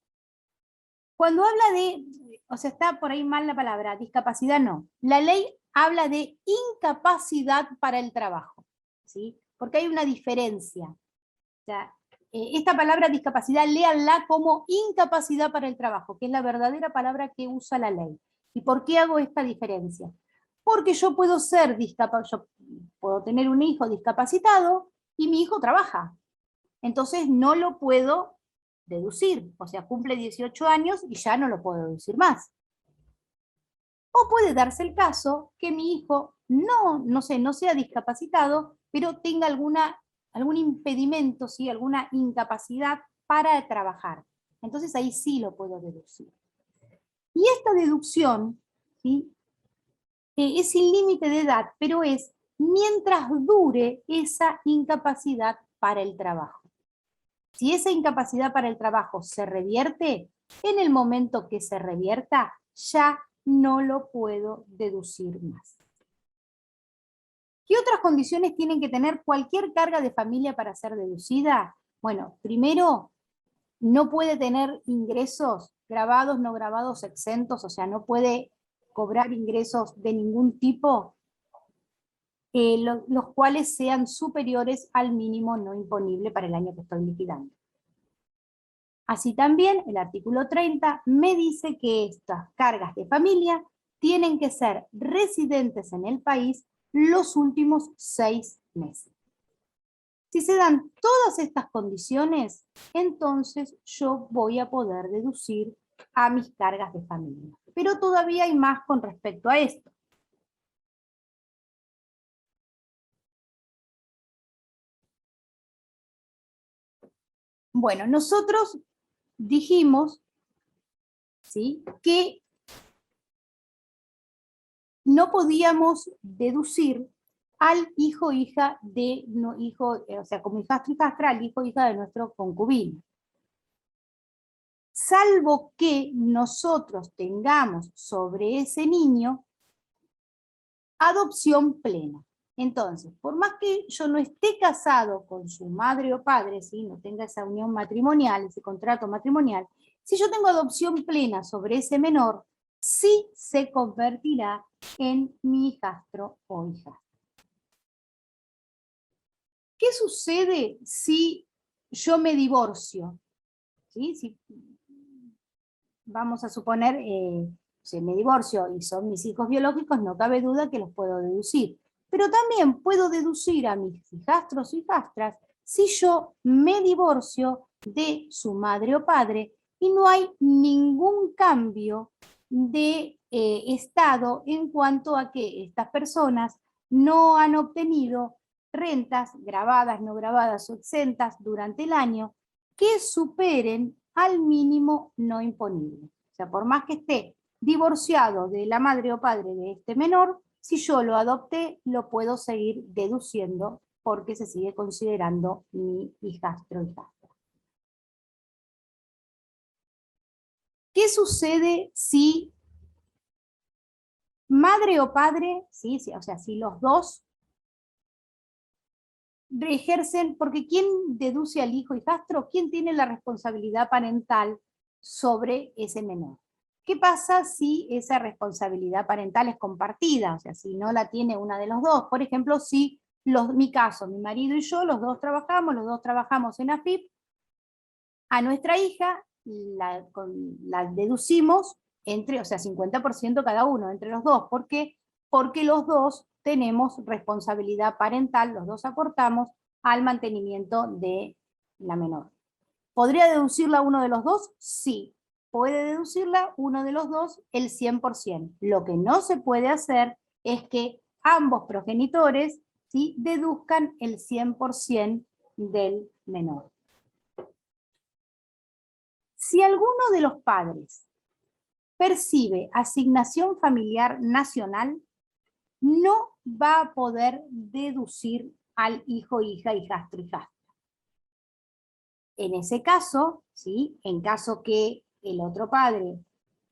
cuando habla de, o sea, está por ahí mal la palabra, discapacidad no. La ley habla de incapacidad para el trabajo, ¿sí? Porque hay una diferencia. O sea, esta palabra discapacidad, léanla como incapacidad para el trabajo, que es la verdadera palabra que usa la ley. ¿Y por qué hago esta diferencia? Porque yo puedo ser yo puedo tener un hijo discapacitado y mi hijo trabaja. Entonces no lo puedo deducir, o sea, cumple 18 años y ya no lo puedo deducir más. O puede darse el caso que mi hijo no sea discapacitado, pero tenga algún impedimento, ¿sí? Alguna incapacidad para trabajar. Entonces ahí sí lo puedo deducir. Y esta deducción, ¿sí? Es sin límite de edad, pero es mientras dure esa incapacidad para el trabajo. Si esa incapacidad para el trabajo se revierte, en el momento que se revierta, ya no lo puedo deducir más. ¿Qué otras condiciones tienen que tener cualquier carga de familia para ser deducida? Bueno, primero, no puede tener ingresos grabados, no grabados, exentos, o sea, no puede cobrar ingresos de ningún tipo, los cuales sean superiores al mínimo no imponible para el año que estoy liquidando. Así también, el artículo 30 me dice que estas cargas de familia tienen que ser residentes en el país los últimos 6 meses. Si se dan todas estas condiciones, entonces yo voy a poder deducir a mis cargas de familia. Pero todavía hay más con respecto a esto. Bueno, nosotros dijimos, ¿sí?, que no podíamos deducir al hijo o hija de o sea, como hijastro y hijastra, al hijo o hija de nuestro concubino. Salvo que nosotros tengamos sobre ese niño adopción plena. Entonces, por más que yo no esté casado con su madre o padre, ¿sí?, no tenga esa unión matrimonial, ese contrato matrimonial, si yo tengo adopción plena sobre ese menor, sí se convertirá en mi hijastro o hijastra. ¿Qué sucede si yo me divorcio? ¿Sí? Si, vamos a suponer, si me divorcio y son mis hijos biológicos, no cabe duda que los puedo deducir. Pero también puedo deducir a mis hijastros y hijastras si yo me divorcio de su madre o padre y no hay ningún cambio de estado en cuanto a que estas personas no han obtenido rentas grabadas, no grabadas o exentas durante el año que superen al mínimo no imponible. O sea, por más que esté divorciado de la madre o padre de este menor, si yo lo adopté, lo puedo seguir deduciendo porque se sigue considerando mi hijastro o hijastra. ¿Qué sucede si madre o padre, sí, o sea, si los dos ejercen, porque ¿quién deduce al hijo hijastro? ¿Quién tiene la responsabilidad parental sobre ese menor? ¿Qué pasa si esa responsabilidad parental es compartida? O sea, si no la tiene una de los dos. Por ejemplo, si mi caso, mi marido y yo, los dos trabajamos en AFIP, a nuestra hija la deducimos entre, o sea, 50% cada uno, entre los dos. ¿Por qué? Porque los dos tenemos responsabilidad parental, los dos aportamos al mantenimiento de la menor. ¿Podría deducirla uno de los dos? Sí. Puede deducirla uno de los dos el 100%. Lo que no se puede hacer es que ambos progenitores, ¿sí?, deduzcan el 100% del menor. Si alguno de los padres percibe asignación familiar nacional, no va a poder deducir al hijo, hija, hijastro, hijastra. En ese caso, ¿sí?, en caso que el otro padre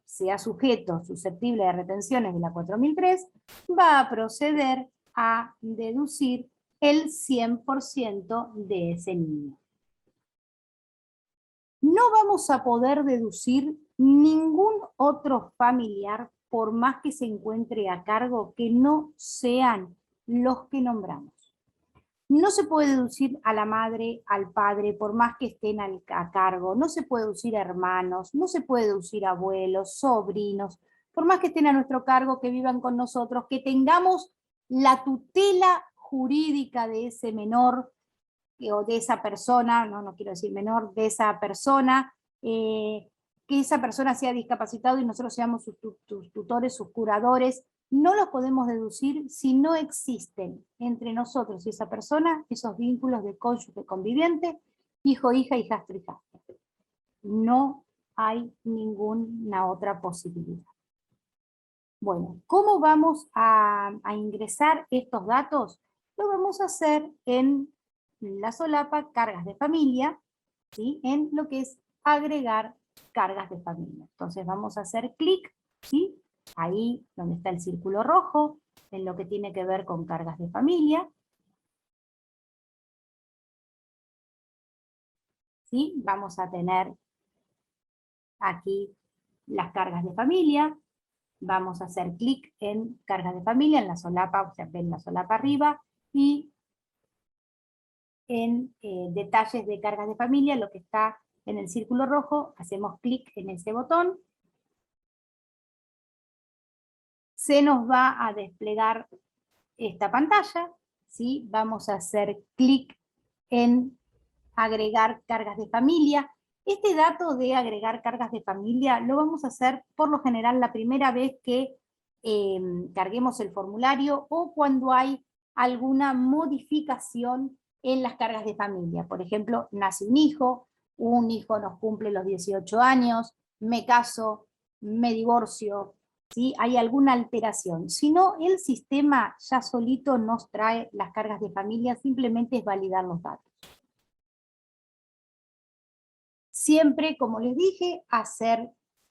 sea sujeto susceptible de retenciones de la 4003, va a proceder a deducir el 100% de ese niño. No vamos a poder deducir ningún otro familiar por más que se encuentre a cargo que no sean los que nombramos. No se puede deducir a la madre, al padre, por más que estén a cargo, no se puede deducir a hermanos, no se puede deducir a abuelos, sobrinos, por más que estén a nuestro cargo, que vivan con nosotros, que tengamos la tutela jurídica de ese menor, o de esa persona, no quiero decir menor, de esa persona, que esa persona sea discapacitado y nosotros seamos sus tutores, sus curadores. No los podemos deducir si no existen entre nosotros y esa persona esos vínculos de cónyuge conviviente, hijo, hija, hijastro, hijastra. No hay ninguna otra posibilidad. Bueno, ¿cómo vamos a ingresar estos datos? Lo vamos a hacer en la solapa cargas de familia, ¿sí?, en lo que es agregar cargas de familia. Entonces vamos a hacer clic, ¿sí?, ahí donde está el círculo rojo, en lo que tiene que ver con cargas de familia. ¿Sí? Vamos a tener aquí las cargas de familia. Vamos a hacer clic en cargas de familia, en la solapa, o sea, ven la solapa arriba, y en detalles de cargas de familia, lo que está en el círculo rojo, hacemos clic en ese botón. Se nos va a desplegar esta pantalla, ¿sí? Vamos a hacer clic en agregar cargas de familia. Este dato de agregar cargas de familia lo vamos a hacer por lo general la primera vez que carguemos el formulario o cuando hay alguna modificación en las cargas de familia. Por ejemplo, nace un hijo nos cumple los 18 años, me caso, me divorcio, ¿sí?, hay alguna alteración. Si no, el sistema ya solito nos trae las cargas de familia, simplemente es validar los datos. Siempre, como les dije,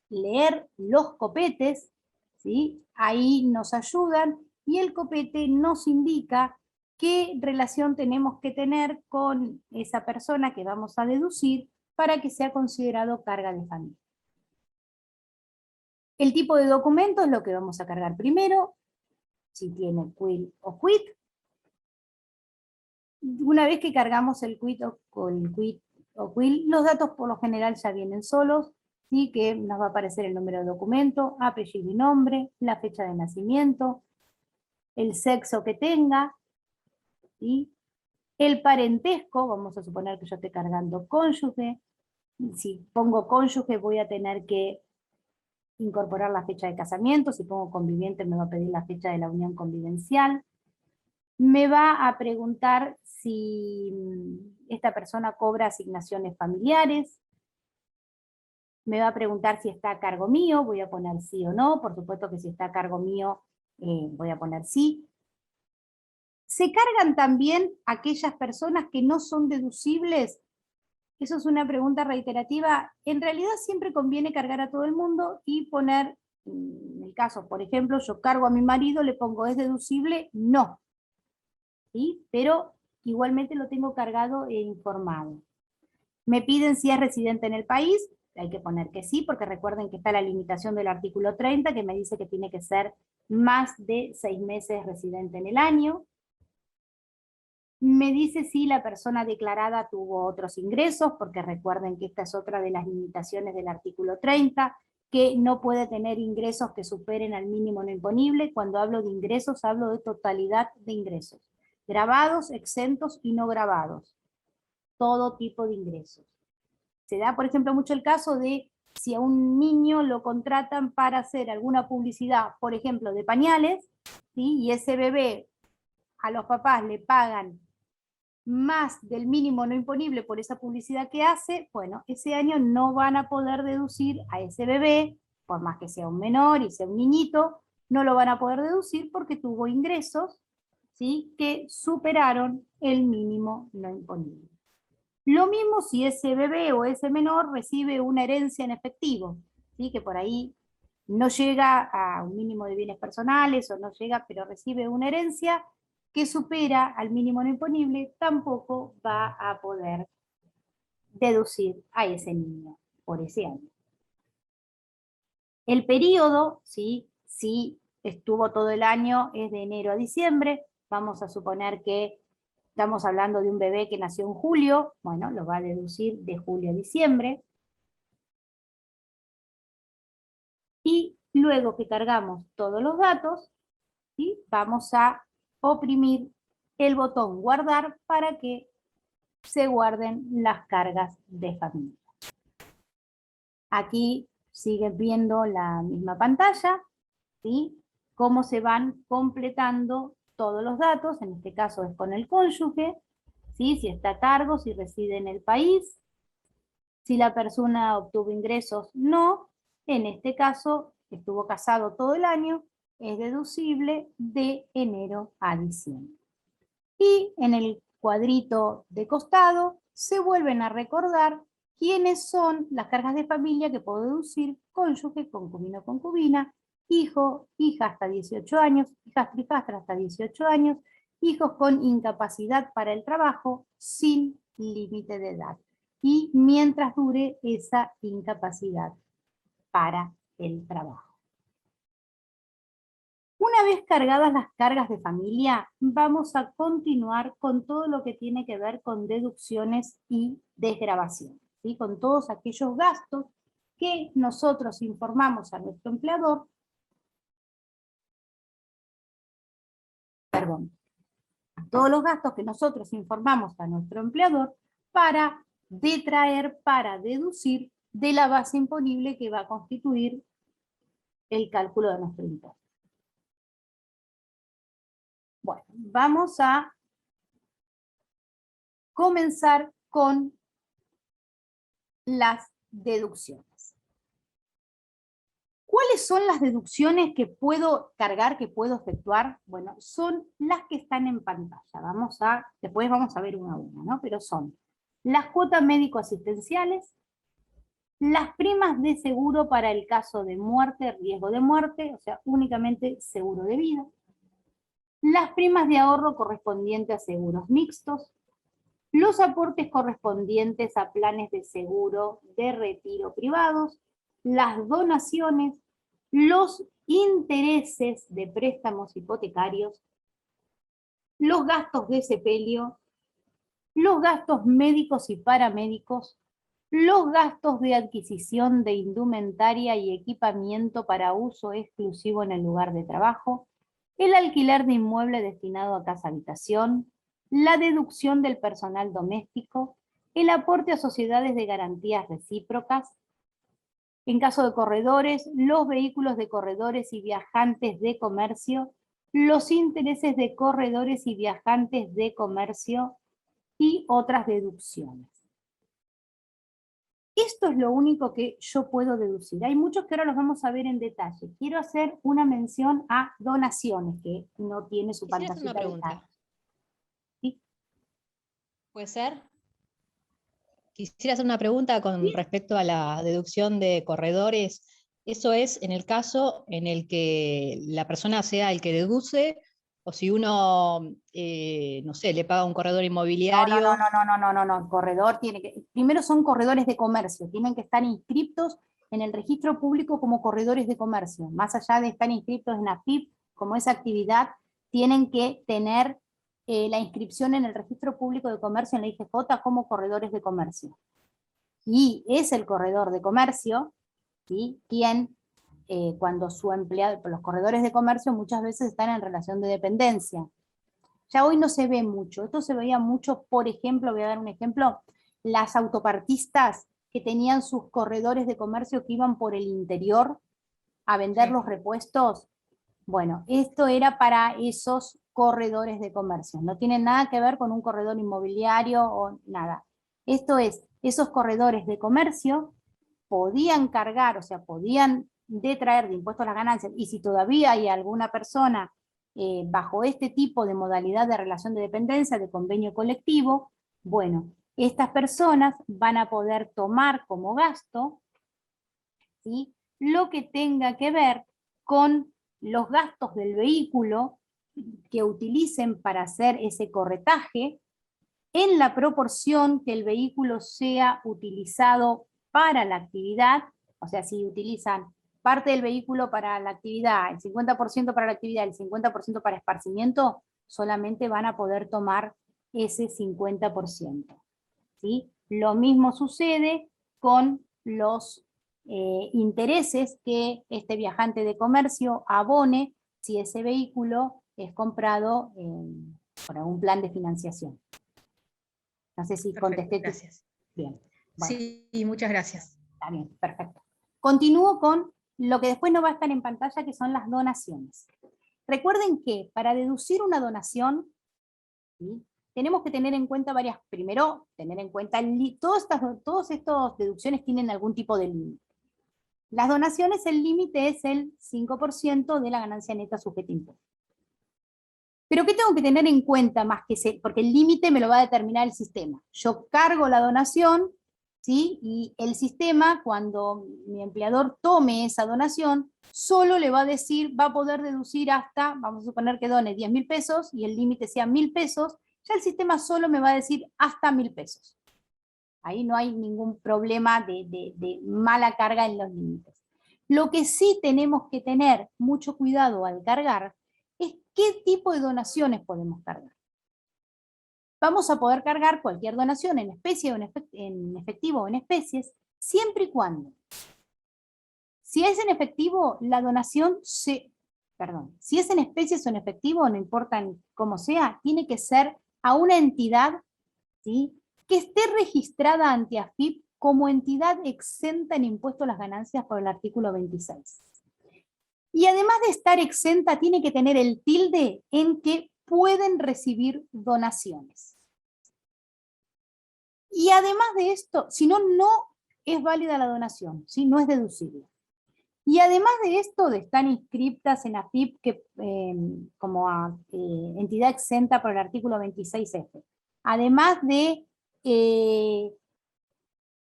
leer los copetes, ¿sí?, ahí nos ayudan, y el copete nos indica qué relación tenemos que tener con esa persona que vamos a deducir para que sea considerado carga de familia. El tipo de documento es lo que vamos a cargar primero, si tiene QUIL o QUIT. Una vez que cargamos el QUIT o QUIL, los datos por lo general ya vienen solos, ¿sí?, que nos va a aparecer el número de documento, apellido y nombre, la fecha de nacimiento, el sexo que tenga, ¿sí? El parentesco, vamos a suponer que yo esté cargando cónyuge. Si pongo cónyuge voy a tener que incorporar la fecha de casamiento, si pongo conviviente me va a pedir la fecha de la unión convivencial. Me va a preguntar si esta persona cobra asignaciones familiares. Me va a preguntar si está a cargo mío, voy a poner sí o no, por supuesto que si está a cargo mío voy a poner sí. Se cargan también aquellas personas que no son deducibles. Eso es una pregunta reiterativa. En realidad siempre conviene cargar a todo el mundo y poner, en el caso, por ejemplo, yo cargo a mi marido, le pongo ¿es deducible? No. ¿Sí? Pero igualmente lo tengo cargado e informado. Me piden si es residente en el país, hay que poner que sí, porque recuerden que está la limitación del artículo 30, que me dice que tiene que ser más de 6 meses residente en el año. Me dice si la persona declarada tuvo otros ingresos, porque recuerden que esta es otra de las limitaciones del artículo 30, que no puede tener ingresos que superen al mínimo no imponible. Cuando hablo de ingresos, hablo de totalidad de ingresos. Grabados, exentos y no grabados. Todo tipo de ingresos. Se da, por ejemplo, mucho el caso de si a un niño lo contratan para hacer alguna publicidad, por ejemplo, de pañales, ¿sí? Y ese bebé a los papás le pagan más del mínimo no imponible por esa publicidad que hace, bueno, ese año no van a poder deducir a ese bebé, por más que sea un menor y sea un niñito, no lo van a poder deducir porque tuvo ingresos, ¿sí?, que superaron el mínimo no imponible. Lo mismo si ese bebé o ese menor recibe una herencia en efectivo, ¿sí?, que por ahí no llega a un mínimo de bienes personales o no llega, pero recibe una herencia que supera al mínimo no imponible, tampoco va a poder deducir a ese niño por ese año. El periodo, ¿sí?, si estuvo todo el año, es de enero a diciembre. Vamos a suponer que estamos hablando de un bebé que nació en julio, bueno, lo va a deducir de julio a diciembre. Y luego que cargamos todos los datos, ¿sí?, vamos a oprimir el botón guardar para que se guarden las cargas de familia. Aquí siguen viendo la misma pantalla, ¿sí?, cómo se van completando todos los datos. En este caso es con el cónyuge, ¿sí?, si está a cargo, si reside en el país, si la persona obtuvo ingresos, no. En este caso estuvo casado todo el año, es deducible de enero a diciembre. Y en el cuadrito de costado se vuelven a recordar quiénes son las cargas de familia que puedo deducir: cónyuge, concubino, concubina, hijo, hija hasta 18 años, hijastro, hijastra hasta 18 años, hijos con incapacidad para el trabajo sin límite de edad, y mientras dure esa incapacidad para el trabajo. Una vez cargadas las cargas de familia, vamos a continuar con todo lo que tiene que ver con deducciones y desgravación, ¿sí?, con todos aquellos gastos que nosotros informamos a nuestro empleador, todos los gastos que nosotros informamos a nuestro empleador para detraer, para deducir de la base imponible que va a constituir el cálculo de nuestro impuesto. Bueno, vamos a comenzar con las deducciones. ¿Cuáles son las deducciones que puedo cargar, que puedo efectuar? Bueno, son las que están en pantalla. Después vamos a ver una a una, ¿no? Pero son las cuotas médico-asistenciales, las primas de seguro para el caso de muerte, riesgo de muerte, o sea, únicamente seguro de vida, las primas de ahorro correspondientes a seguros mixtos, los aportes correspondientes a planes de seguro de retiro privados, las donaciones, los intereses de préstamos hipotecarios, los gastos de sepelio, los gastos médicos y paramédicos, los gastos de adquisición de indumentaria y equipamiento para uso exclusivo en el lugar de trabajo, el alquiler de inmueble destinado a casa-habitación, la deducción del personal doméstico, el aporte a sociedades de garantías recíprocas, en caso de corredores, los vehículos de corredores y viajantes de comercio, los intereses de corredores y viajantes de comercio y otras deducciones. Esto es lo único que yo puedo deducir. Hay muchos que ahora los vamos a ver en detalle. Quiero hacer una mención a donaciones, que no tiene su Quisiera hacer una pantallita de pregunta. cara. ¿Sí? ¿Puede ser? Quisiera hacer una pregunta con respecto a la deducción de corredores. ¿Eso es en el caso en el que la persona sea el que deduce, o si uno, no sé, le paga a un corredor inmobiliario? No. Corredor tiene que, primero son corredores de comercio, tienen que estar inscritos en el registro público como corredores de comercio. Más allá de estar inscritos en AFIP, como esa actividad, tienen que tener la inscripción en el registro público de comercio en la IGJ como corredores de comercio. Y es el corredor de comercio, ¿sí?, quien, cuando su empleado, los corredores de comercio muchas veces están en relación de dependencia. Ya hoy no se ve mucho, esto se veía mucho, por ejemplo, voy a dar un ejemplo, las autopartistas que tenían sus corredores de comercio que iban por el interior a vender los repuestos. Bueno, esto era para esos corredores de comercio, no tiene nada que ver con un corredor inmobiliario o nada. Esto es, esos corredores de comercio podían cargar, o sea, podían detraer de impuestos las ganancias, y si todavía hay alguna persona bajo este tipo de modalidad de relación de dependencia, de convenio colectivo, bueno, estas personas van a poder tomar como gasto, ¿sí?, lo que tenga que ver con los gastos del vehículo que utilicen para hacer ese corretaje, en la proporción que el vehículo sea utilizado para la actividad. O sea, si utilizan parte del vehículo para la actividad, el 50% para la actividad, el 50% para esparcimiento, solamente van a poder tomar ese 50%. ¿Sí? Lo mismo sucede con los intereses que este viajante de comercio abone si ese vehículo es comprado por algún plan de financiación. No sé si contesté. Gracias. Bien. Bueno, sí, muchas gracias. está bien, perfecto. Continúo con lo que después no va a estar en pantalla, que son las donaciones. Recuerden que para deducir una donación, ¿sí?, tenemos que tener en cuenta varias. Primero, tener en cuenta, todas estas deducciones tienen algún tipo de límite. Las donaciones, el límite es el 5% de la ganancia neta sujeta a impuestos. Pero ¿qué tengo que tener en cuenta más que porque el límite me lo va a determinar el sistema? Yo cargo la donación, ¿sí?, y el sistema, cuando mi empleador tome esa donación, solo le va a decir, va a poder deducir hasta, vamos a suponer que done 10.000 pesos y el límite sea 1.000 pesos, ya el sistema solo me va a decir hasta 1.000 pesos. Ahí no hay ningún problema de mala carga en los límites. Lo que sí tenemos que tener mucho cuidado al cargar es qué tipo de donaciones podemos cargar. Vamos a poder cargar cualquier donación en especie o en efectivo o en especies, siempre y cuando, si es en efectivo, la donación si es en especies o en efectivo, no importa cómo sea, tiene que ser a una entidad, ¿sí?, que esté registrada ante AFIP como entidad exenta en impuesto a las ganancias por el artículo 26. Y además de estar exenta, tiene que tener el tilde en que pueden recibir donaciones. Y además de esto, si no, no es válida la donación, ¿sí?, no es deducible. Y además de esto, de estar inscriptas en AFIP como entidad exenta por el artículo 26F, además de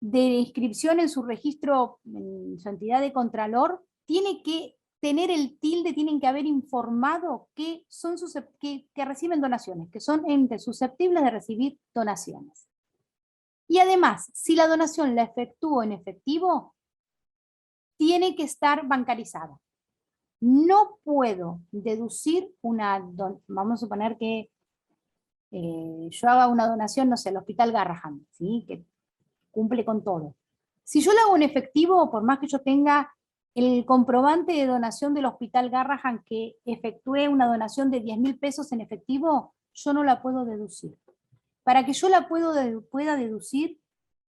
inscripción en su registro, en su entidad de contralor, tiene que tener el tilde, tienen que haber informado que reciben donaciones, que son entes susceptibles de recibir donaciones. Y además, si la donación la efectúo en efectivo, tiene que estar bancarizada. No puedo deducir vamos a suponer que yo haga una donación, no sé, al Hospital Garrahan, ¿sí?, que cumple con todo. Si yo lo hago en efectivo, por más que yo tenga el comprobante de donación del Hospital Garrahan que efectué una donación de 10.000 pesos en efectivo, yo no la puedo deducir. Para que yo la pueda deducir,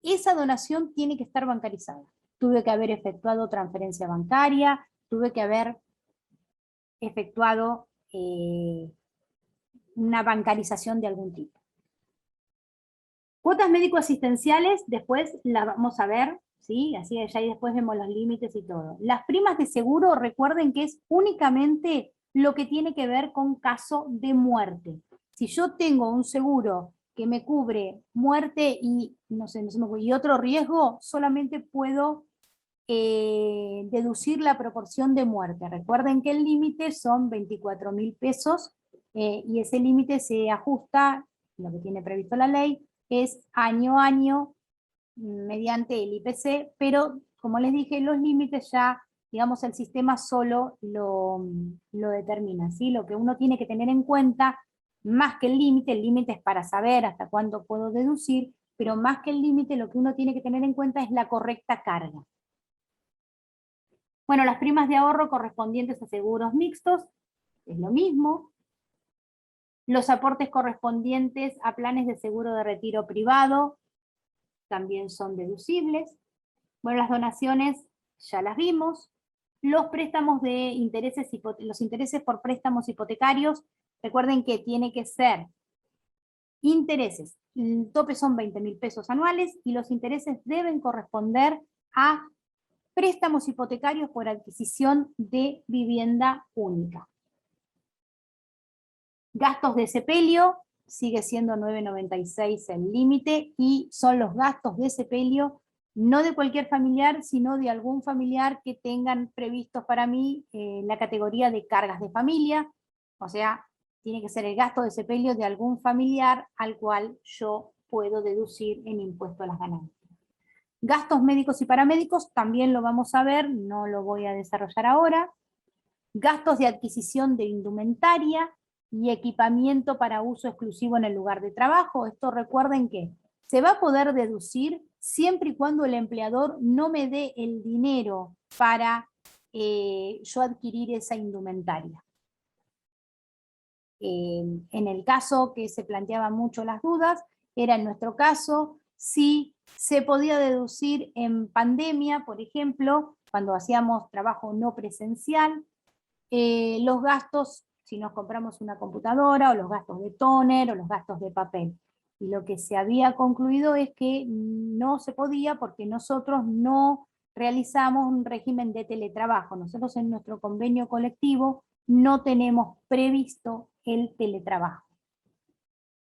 esa donación tiene que estar bancarizada. Tuve que haber efectuado transferencia bancaria, tuve que haber efectuado una bancarización de algún tipo. Cuotas médico-asistenciales, después las vamos a ver, ¿sí? Así ya y después vemos los límites y todo. Las primas de seguro, recuerden que es únicamente lo que tiene que ver con caso de muerte. Si yo tengo un seguro que me cubre muerte y, y otro riesgo, solamente puedo deducir la proporción de muerte. Recuerden que el límite son 24.000 pesos y ese límite se ajusta, lo que tiene previsto la ley, es año a año mediante el IPC, pero como les dije, los límites ya, digamos, el sistema solo lo determina, ¿sí? Lo que uno tiene que tener en cuenta, más que el límite es para saber hasta cuándo puedo deducir, pero más que el límite, lo que uno tiene que tener en cuenta es la correcta carga. Bueno, las primas de ahorro correspondientes a seguros mixtos, es lo mismo. Los aportes correspondientes a planes de seguro de retiro privado también son deducibles. Bueno, las donaciones ya las vimos. Los préstamos de intereses, los intereses por préstamos hipotecarios, recuerden que tiene que ser intereses. El tope son 20.000 pesos anuales y los intereses deben corresponder a préstamos hipotecarios por adquisición de vivienda única. Gastos de sepelio, sigue siendo 9,96 el límite, y son los gastos de sepelio, no de cualquier familiar, sino de algún familiar que tengan previstos para mí la categoría de cargas de familia, o sea, tiene que ser el gasto de sepelio de algún familiar al cual yo puedo deducir en impuesto a las ganancias. Gastos médicos y paramédicos, también lo vamos a ver, no lo voy a desarrollar ahora. Gastos de adquisición de indumentaria y equipamiento para uso exclusivo en el lugar de trabajo. Esto recuerden que se va a poder deducir siempre y cuando el empleador no me dé el dinero para yo adquirir esa indumentaria. En el caso que se planteaban mucho las dudas, era en nuestro caso, si se podía deducir en pandemia, por ejemplo, cuando hacíamos trabajo no presencial, los gastos, si nos compramos una computadora, o los gastos de tóner, o los gastos de papel. Y lo que se había concluido es que no se podía porque nosotros no realizamos un régimen de teletrabajo. Nosotros en nuestro convenio colectivo no tenemos previsto el teletrabajo.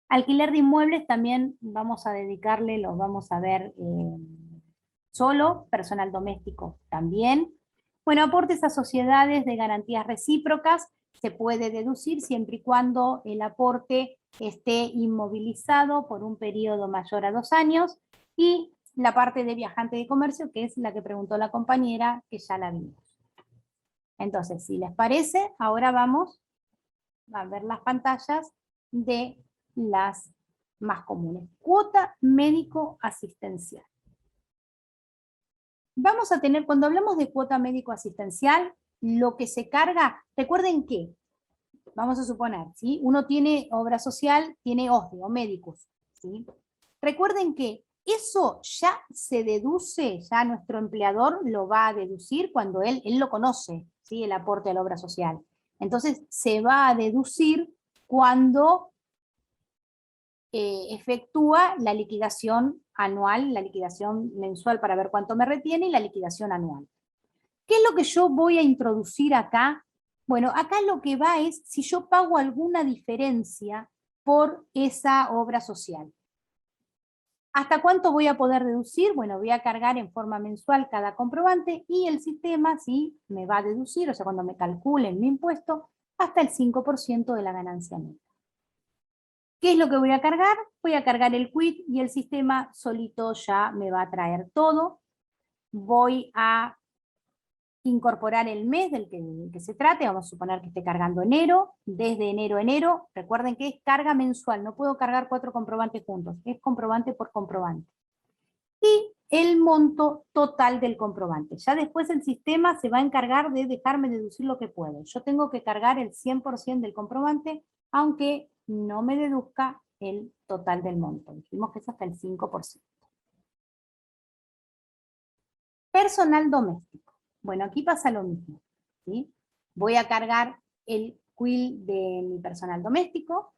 Alquiler de inmuebles también vamos a dedicarle, lo vamos a ver solo, personal doméstico también. Bueno, aportes a sociedades de garantías recíprocas se puede deducir siempre y cuando el aporte esté inmovilizado por un periodo mayor a 2 años, y la parte de viajante de comercio, que es la que preguntó la compañera, que ya la vimos. Entonces, si les parece, ahora vamos a ver las pantallas de las más comunes. Cuota médico asistencial. Vamos a tener, cuando hablamos de cuota médico asistencial, lo que se carga, recuerden que, vamos a suponer, ¿sí? Uno tiene obra social, tiene OSDE o médicos, ¿sí? Recuerden que eso ya se deduce, ya nuestro empleador lo va a deducir cuando él lo conoce, ¿sí? El aporte a la obra social. Entonces se va a deducir cuando efectúa la liquidación anual, la liquidación mensual para ver cuánto me retiene, y la liquidación anual. ¿Qué es lo que yo voy a introducir acá? Bueno, acá lo que va es si yo pago alguna diferencia por esa obra social. ¿Hasta cuánto voy a poder deducir? Bueno, voy a cargar en forma mensual cada comprobante, y el sistema sí me va a deducir, o sea, cuando me calculen mi impuesto, hasta el 5% de la ganancia neta. ¿Qué es lo que voy a cargar? Voy a cargar el quit y el sistema solito ya me va a traer todo. Voy a incorporar el mes del que se trate, vamos a suponer que esté cargando enero, desde enero, recuerden que es carga mensual, no puedo cargar 4 comprobantes juntos, es comprobante por comprobante. Y el monto total del comprobante. Ya después el sistema se va a encargar de dejarme deducir lo que puedo. Yo tengo que cargar el 100% del comprobante, aunque no me deduzca el total del monto. Dijimos que es hasta el 5%. Personal doméstico. Bueno, aquí pasa lo mismo, ¿sí? Voy a cargar el quill de mi personal doméstico,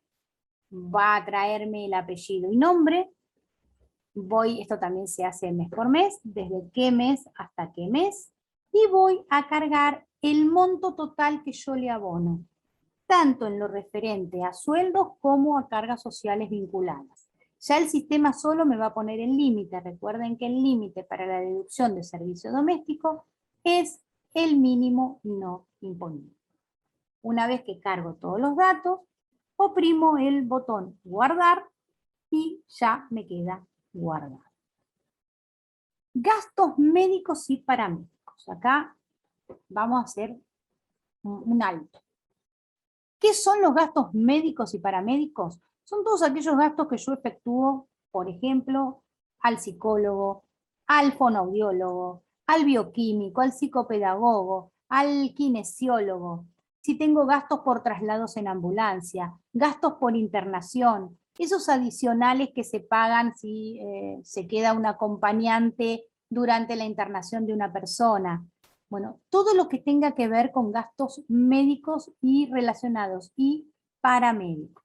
va a traerme el apellido y nombre, esto también se hace mes por mes, desde qué mes hasta qué mes, y voy a cargar el monto total que yo le abono, tanto en lo referente a sueldos como a cargas sociales vinculadas. Ya el sistema solo me va a poner el límite. Recuerden que el límite para la deducción de servicio doméstico es el mínimo no imponible. Una vez que cargo todos los datos, oprimo el botón guardar y ya me queda guardado. Gastos médicos y paramédicos. Acá vamos a hacer un alto. ¿Qué son los gastos médicos y paramédicos? Son todos aquellos gastos que yo efectúo, por ejemplo, al psicólogo, al fonoaudiólogo, al bioquímico, al psicopedagogo, al kinesiólogo. Si tengo gastos por traslados en ambulancia, gastos por internación, esos adicionales que se pagan si se queda un acompañante durante la internación de una persona. Bueno, todo lo que tenga que ver con gastos médicos y relacionados y paramédicos.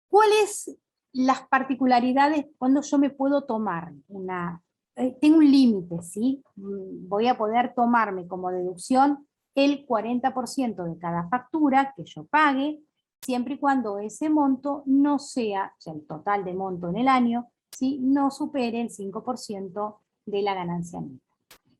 ¿Cuáles las particularidades cuando yo me puedo tomar tengo un límite, ¿sí? Voy a poder tomarme como deducción el 40% de cada factura que yo pague, siempre y cuando ese monto no sea, o sea, el total de monto en el año, ¿sí? No supere el 5% de la ganancia neta.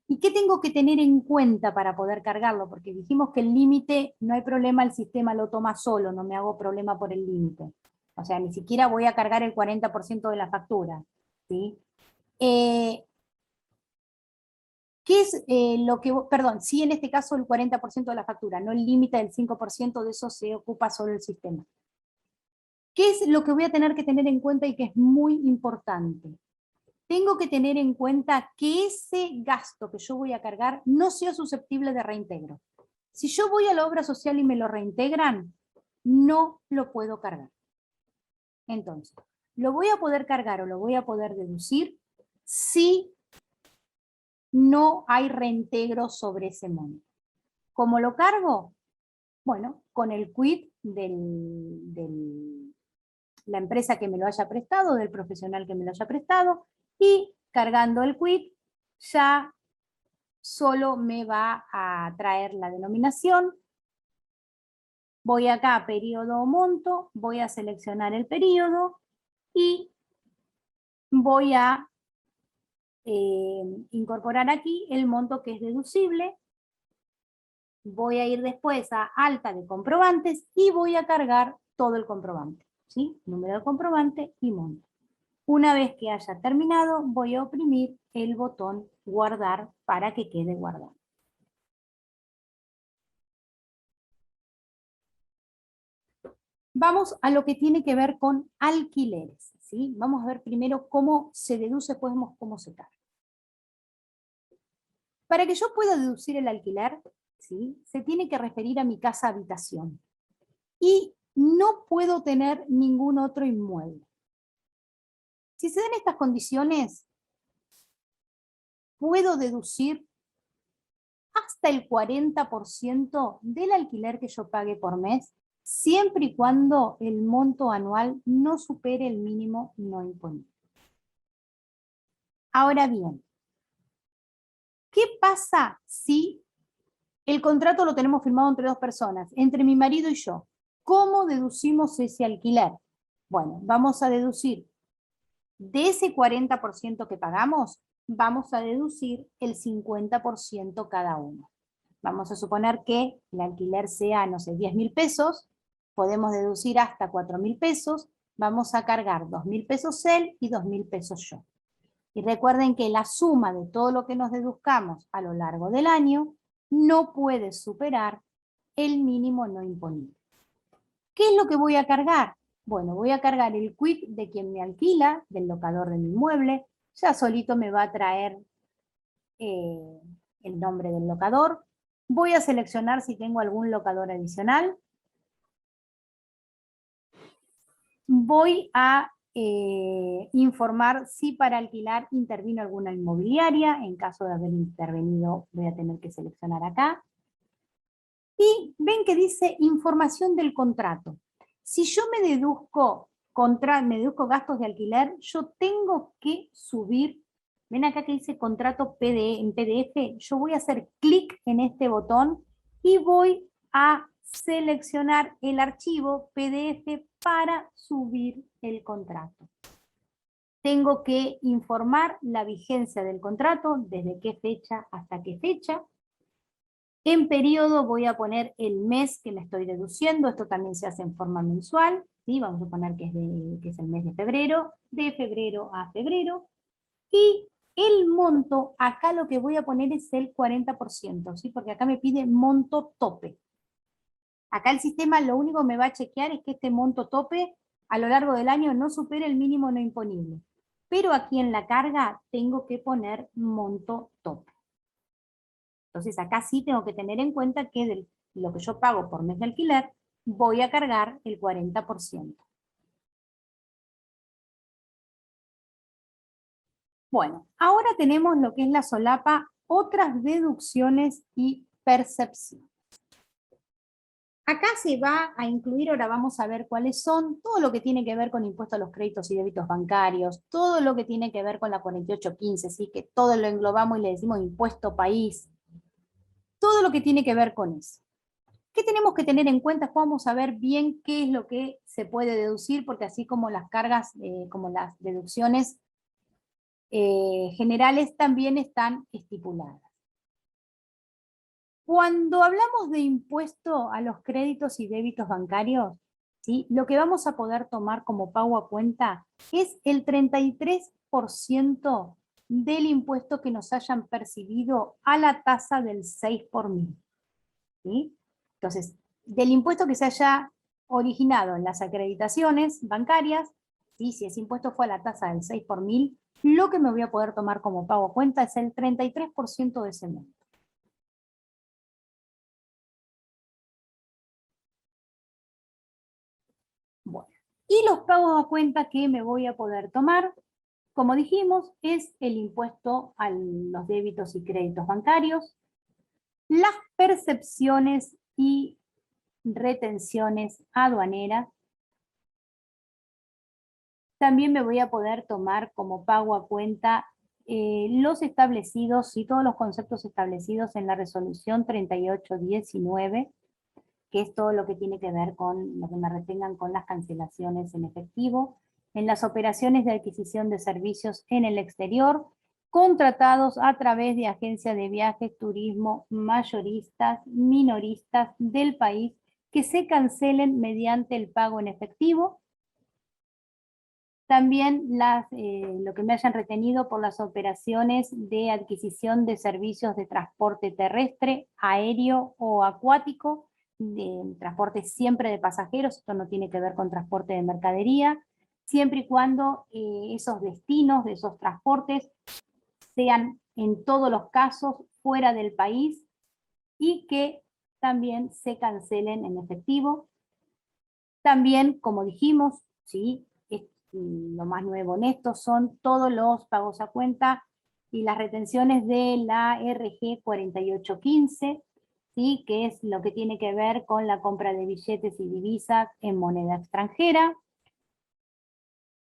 ¿Y qué tengo que tener en cuenta para poder cargarlo? Porque dijimos que el límite, no hay problema, el sistema lo toma solo, no me hago problema por el límite. O sea, ni siquiera voy a cargar el 40% de la factura, ¿sí? ¿Qué es lo que, perdón, sí en este caso el 40% de la factura, no el límite del 5%, de eso se ocupa solo el sistema. ¿Qué es lo que voy a tener que tener en cuenta y que es muy importante? Tengo que tener en cuenta que ese gasto que yo voy a cargar no sea susceptible de reintegro. Si yo voy a la obra social y me lo reintegran, no lo puedo cargar. Entonces, lo voy a poder cargar o lo voy a poder deducir si no hay reintegro sobre ese monto. ¿Cómo lo cargo? Bueno, con el quit de la empresa que me lo haya prestado, del profesional que me lo haya prestado, y cargando el quit ya solo me va a traer la denominación. Voy acá a periodo o monto, voy a seleccionar el periodo y voy a incorporar aquí el monto que es deducible. Voy a ir después a alta de comprobantes y voy a cargar todo el comprobante, ¿sí? Número del comprobante y monto. Una vez que haya terminado, voy a oprimir el botón guardar para que quede guardado. Vamos a lo que tiene que ver con alquileres, ¿sí? Vamos a ver primero cómo se deduce, después vemos cómo se carga. Para que yo pueda deducir el alquiler, ¿sí? Se tiene que referir a mi casa habitación. Y no puedo tener ningún otro inmueble. Si se dan estas condiciones, puedo deducir hasta el 40% del alquiler que yo pague por mes, siempre y cuando el monto anual no supere el mínimo no imponible. Ahora bien, ¿qué pasa si el contrato lo tenemos firmado entre dos personas, entre mi marido y yo? ¿Cómo deducimos ese alquiler? Bueno, vamos a deducir de ese 40% que pagamos, vamos a deducir el 50% cada uno. Vamos a suponer que el alquiler sea, no sé, 10.000 pesos, podemos deducir hasta 4.000 pesos, vamos a cargar 2.000 pesos él y 2.000 pesos yo. Y recuerden que la suma de todo lo que nos deduzcamos a lo largo del año no puede superar el mínimo no imponible. ¿Qué es lo que voy a cargar? Bueno, voy a cargar el quit de quien me alquila, del locador de mi inmueble, ya solito me va a traer el nombre del locador. Voy a seleccionar si tengo algún locador adicional. Voy a informar si para alquilar intervino alguna inmobiliaria. En caso de haber intervenido, voy a tener que seleccionar acá. Y ven que dice información del contrato. Si yo me deduzco gastos de alquiler, yo tengo que subir. Ven acá que dice contrato en PDF. Yo voy a hacer clic en este botón y voy a seleccionar el archivo PDF para subir el contrato. Tengo que informar la vigencia del contrato, desde qué fecha hasta qué fecha. En periodo voy a poner el mes que me estoy deduciendo, esto también se hace en forma mensual, ¿sí? Vamos a poner que es el mes de febrero a febrero, y el monto, acá lo que voy a poner es el 40%, ¿sí? Porque acá me pide monto tope. Acá el sistema lo único que me va a chequear es que este monto tope a lo largo del año no supere el mínimo no imponible. Pero aquí en la carga tengo que poner monto tope. Entonces acá sí tengo que tener en cuenta que de lo que yo pago por mes de alquiler, voy a cargar el 40%. Bueno, ahora tenemos lo que es la solapa, otras deducciones y percepción. Acá se va a incluir, ahora vamos a ver cuáles son, todo lo que tiene que ver con impuestos a los créditos y débitos bancarios, todo lo que tiene que ver con la 4815, ¿sí? Que todo lo englobamos y le decimos impuesto país, todo lo que tiene que ver con eso. ¿Qué tenemos que tener en cuenta? Vamos a ver bien qué es lo que se puede deducir, porque así como las cargas, como las deducciones generales también están estipuladas. Cuando hablamos de impuesto a los créditos y débitos bancarios, ¿sí? Lo que vamos a poder tomar como pago a cuenta es el 33% del impuesto que nos hayan percibido a la tasa del 6 por mil. ¿Sí? Entonces, del impuesto que se haya originado en las acreditaciones bancarias, ¿sí? Si ese impuesto fue a la tasa del 6 por mil, lo que me voy a poder tomar como pago a cuenta es el 33% de ese monto. Bueno, y los pagos a cuenta que me voy a poder tomar, como dijimos, es el impuesto a los débitos y créditos bancarios, las percepciones y retenciones aduaneras. También me voy a poder tomar como pago a cuenta los establecidos y todos los conceptos establecidos en la resolución 3819, que es todo lo que tiene que ver con lo que me retengan con las cancelaciones en efectivo, en las operaciones de adquisición de servicios en el exterior, contratados a través de agencias de viajes, turismo, mayoristas, minoristas del país, que se cancelen mediante el pago en efectivo. También lo que me hayan retenido por las operaciones de adquisición de servicios de transporte terrestre, aéreo o acuático, de transporte siempre de pasajeros, esto no tiene que ver con transporte de mercadería, siempre y cuando esos destinos de esos transportes sean en todos los casos fuera del país y que también se cancelen en efectivo. También, como dijimos, ¿sí? Lo más nuevo en esto son todos los pagos a cuenta y las retenciones de la RG 4815, ¿sí? Que es lo que tiene que ver con la compra de billetes y divisas en moneda extranjera,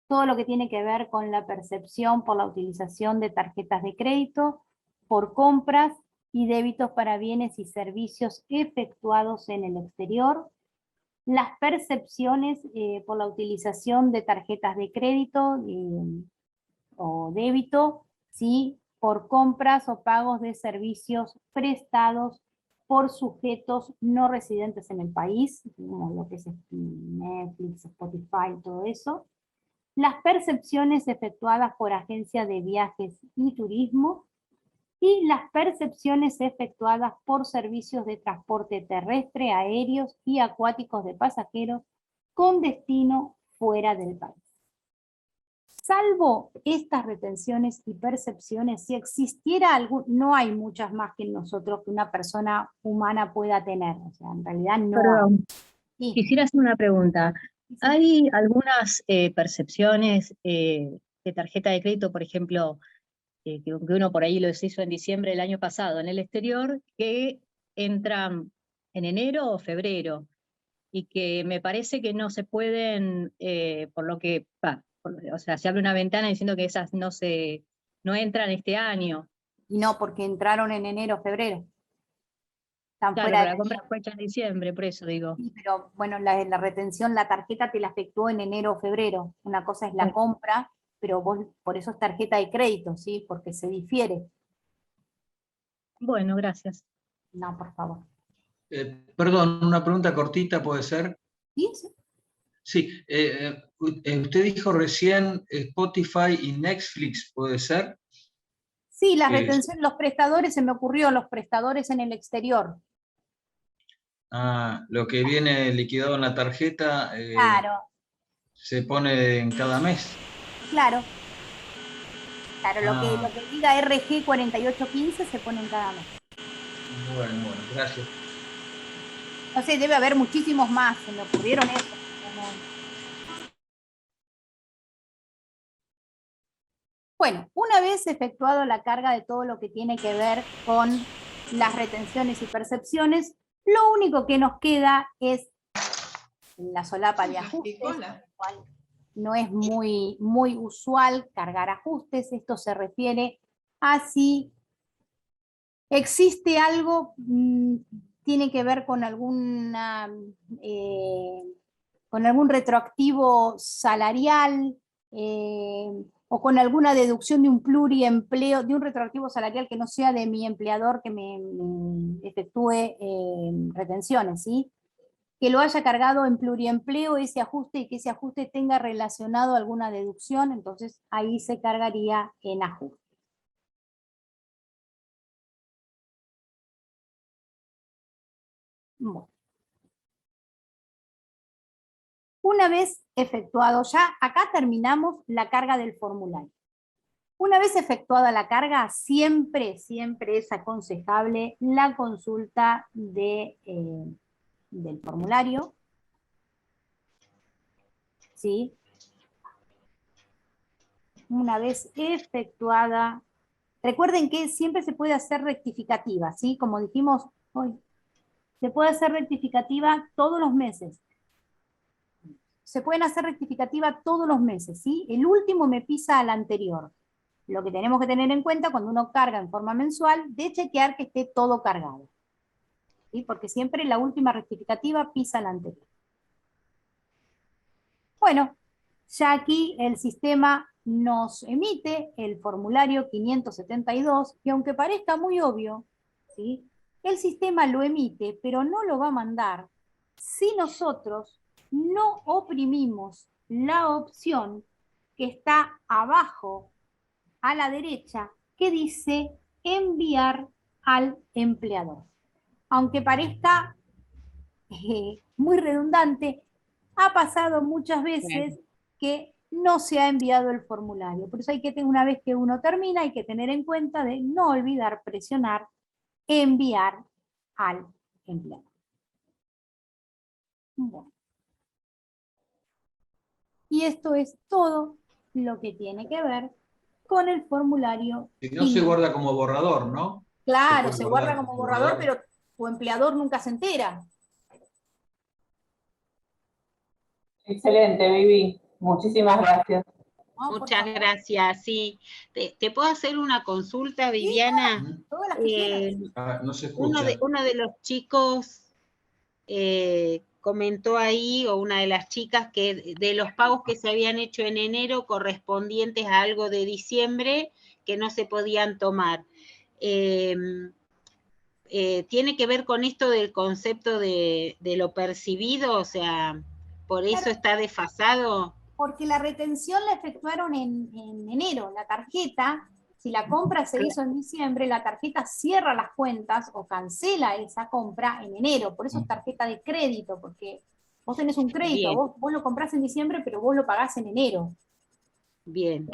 todo lo que tiene que ver con la percepción por la utilización de tarjetas de crédito, por compras y débitos para bienes y servicios efectuados en el exterior, las percepciones por la utilización de tarjetas de crédito o débito, ¿sí? Por compras o pagos de servicios prestados por sujetos no residentes en el país, como lo que es Netflix, Spotify, todo eso. Las percepciones efectuadas por agencias de viajes y turismo, y las percepciones efectuadas por servicios de transporte terrestre, aéreos y acuáticos de pasajeros con destino fuera del país. Salvo estas retenciones y percepciones, si existiera algún, no hay muchas más que nosotros que una persona humana pueda tener, o sea, en realidad no hay. Perdón, Sí, quisiera hacer una pregunta. sí, sí. ¿Hay algunas percepciones de tarjeta de crédito, por ejemplo, que uno por ahí los hizo en diciembre del año pasado en el exterior, que entran en enero o febrero, y que me parece que no se pueden, por lo que, o sea, se abre una ventana diciendo que esas no entran este año? Y no, porque entraron en enero, febrero. Están Claro, fuera pero de la compra fue hecha en diciembre, por eso digo. sí, pero bueno, la retención, la tarjeta te la efectuó en enero o febrero. Una cosa es la Bueno. compra, pero vos, por eso es tarjeta de crédito, ¿sí? Porque se difiere. Bueno, gracias. No, por favor. Perdón, una pregunta cortita, ¿puede ser? ¿Sí? Sí. Sí, usted dijo recién Spotify y Netflix, ¿puede ser? Sí, la retención, los prestadores, se me ocurrió, los prestadores en el exterior. Lo que viene liquidado en la tarjeta Claro, se pone en cada mes. claro. Claro, lo que Ah, diga RG 4815 se pone en cada mes. bueno, gracias. No sé, debe haber muchísimos más, se me ocurrieron eso. Bueno, una vez efectuado la carga de todo lo que tiene que ver con las retenciones y percepciones, lo único que nos queda es la solapa de ajustes, lo cual no es muy usual cargar ajustes. Esto se refiere a si existe algo, tiene que ver con con algún retroactivo salarial, o con alguna deducción de un pluriempleo, de un retroactivo salarial que no sea de mi empleador que me efectúe retenciones, ¿sí? Que lo haya cargado en pluriempleo ese ajuste y que ese ajuste tenga relacionado alguna deducción, entonces ahí se cargaría en ajuste. Bueno. Una vez efectuado ya, acá terminamos la carga del formulario. Una vez efectuada la carga, siempre es aconsejable la consulta del formulario. ¿Sí? Una vez efectuada, recuerden que siempre se puede hacer rectificativa, ¿sí? Como dijimos hoy, se puede hacer rectificativa todos los meses. Se pueden hacer rectificativa todos los meses, ¿sí? El último me pisa al anterior. Lo que tenemos que tener en cuenta cuando uno carga en forma mensual, de chequear que esté todo cargado, ¿sí? Porque siempre la última rectificativa pisa la anterior. Bueno, ya aquí el sistema nos emite el formulario 572, que aunque parezca muy obvio, ¿sí? El sistema lo emite, pero no lo va a mandar si nosotros no oprimimos la opción que está abajo a la derecha que dice enviar al empleador. Aunque parezca muy redundante, ha pasado muchas veces que no se ha enviado el formulario. Por eso hay que, una vez que uno termina, hay que tener en cuenta de no olvidar presionar enviar al empleador. Bueno. Y esto es todo lo que tiene que ver con el formulario. Si no se guarda como borrador, ¿no? Claro, se guarda como borrador, pero tu empleador nunca se entera. Excelente, Vivi. Muchísimas gracias. No, Muchas gracias, sí. ¿Te puedo hacer una consulta, Viviana? Sí, todas las que quieras. No se escucha. Uno de los chicos comentó ahí, o una de las chicas, que de los pagos que se habían hecho en enero correspondientes a algo de diciembre que no se podían tomar. ¿Tiene que ver con esto del concepto de lo percibido? O sea, ¿por eso está desfasado? Porque la retención la efectuaron en enero. La tarjeta, si la compra se hizo en diciembre, la tarjeta cierra las cuentas o cancela esa compra en enero. Por eso es tarjeta de crédito, porque Vos tenés un crédito, Bien. vos lo comprás en diciembre, pero vos lo pagás en enero. Bien,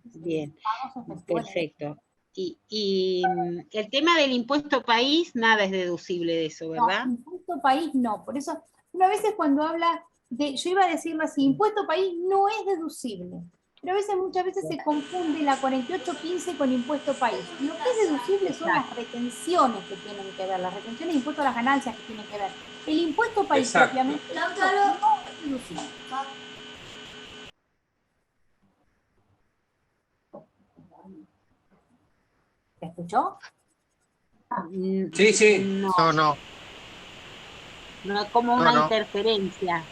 bien, Pagos efectivos. perfecto. Y el tema del impuesto país, nada es deducible de eso, ¿verdad? No, impuesto país no. Por eso, una vez cuando habla de, yo iba a decirlo así, impuesto país no es deducible. Pero muchas veces se confunde la 4815 con impuesto país. Lo que es deducible son las retenciones que tienen que ver, las retenciones de impuesto a las ganancias que tienen que ver. El impuesto país Exacto. propiamente no es deducible. ¿Te escuchó? Sí, sí. No, No. no es como una No. interferencia.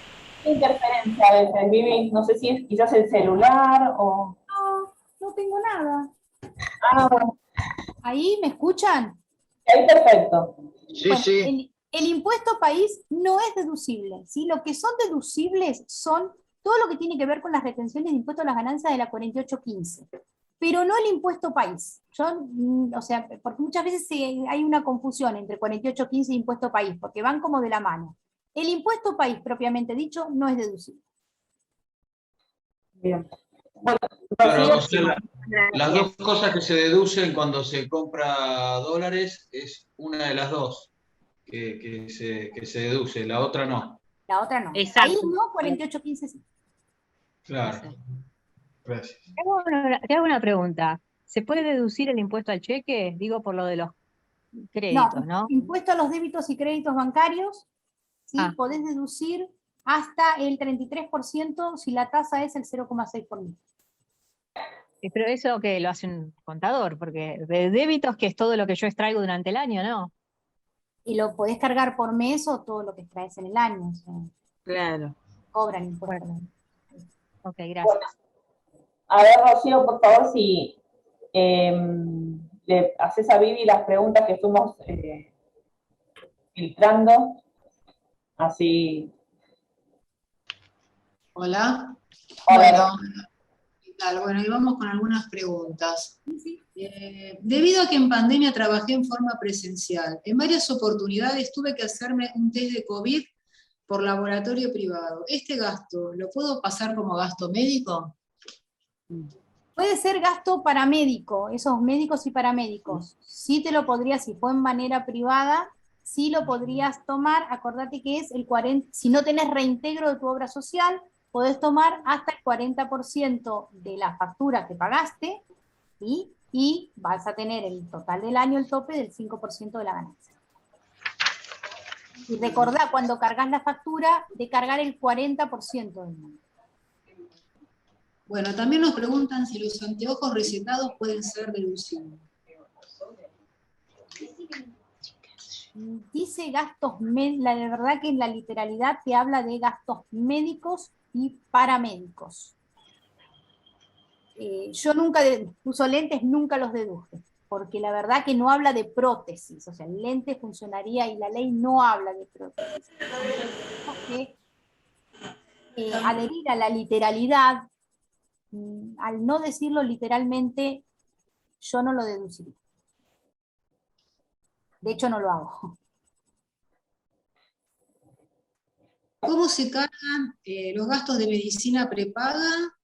Interferencia a veces, Vivi. No sé si es quizás el celular o... No tengo nada. Ah, bueno, ¿Ahí me escuchan? ahí perfecto. Sí, Bueno, sí. el impuesto país no es deducible, ¿sí? Lo que son deducibles son todo lo que tiene que ver con las retenciones de impuestos a las ganancias de la 4815, pero no el impuesto país. O sea, porque muchas veces hay una confusión entre 4815 y impuesto país, porque van como de la mano. El impuesto país, propiamente dicho, no es deducible. Bien. Bueno, Claro, o Rocío, sea, las dos cosas que se deducen cuando se compra dólares es una de las dos que se deduce, la otra no. La otra no. Exacto. País no, 4815 sí. Claro. Gracias. Te hago una pregunta. ¿Se puede deducir el impuesto al cheque? Digo por lo de los créditos, ¿no? Impuesto a los débitos y créditos bancarios, ¿sí? Ah. Podés deducir hasta el 33% si la tasa es el 0,6 por mil. Pero eso que lo hace un contador, porque de débitos, que es todo lo que yo extraigo durante el año, ¿no? Y lo podés cargar por mes o todo lo que extraes en el año. O sea, Claro. cobran impuestos. Bueno. Ok, gracias. a ver, Rocío, por favor, si le haces a Vivi las preguntas que estuvimos filtrando, así. Hola. Hola. Bueno, ¿qué tal? Bueno, y vamos con algunas preguntas. Debido a que en pandemia trabajé en forma presencial, en varias oportunidades tuve que hacerme un test de COVID por laboratorio privado. ¿Este gasto lo puedo pasar como gasto médico? Puede ser gasto paramédico, esos médicos y paramédicos. Sí te lo podrías, si fue en manera privada, sí lo podrías tomar. Acordate que es el 40%, si no tenés reintegro de tu obra social, podés tomar hasta el 40% de la factura que pagaste, ¿sí? Y vas a tener el total del año el tope del 5% de la ganancia. Y recordá, cuando cargas la factura, de cargar el 40% del monto. Bueno, también nos preguntan si los anteojos recetados pueden ser deducibles. Dice gastos médicos, la verdad que en la literalidad te habla de gastos médicos y paramédicos. Yo nunca uso lentes, nunca los deduje, porque la verdad que no habla de prótesis, o sea, el lente funcionaría y la ley no habla de prótesis. Entonces, tenemos que adherir a la literalidad. Al no decirlo literalmente, yo no lo deduciría. De hecho, no lo hago. ¿Cómo se cargan los gastos de medicina prepaga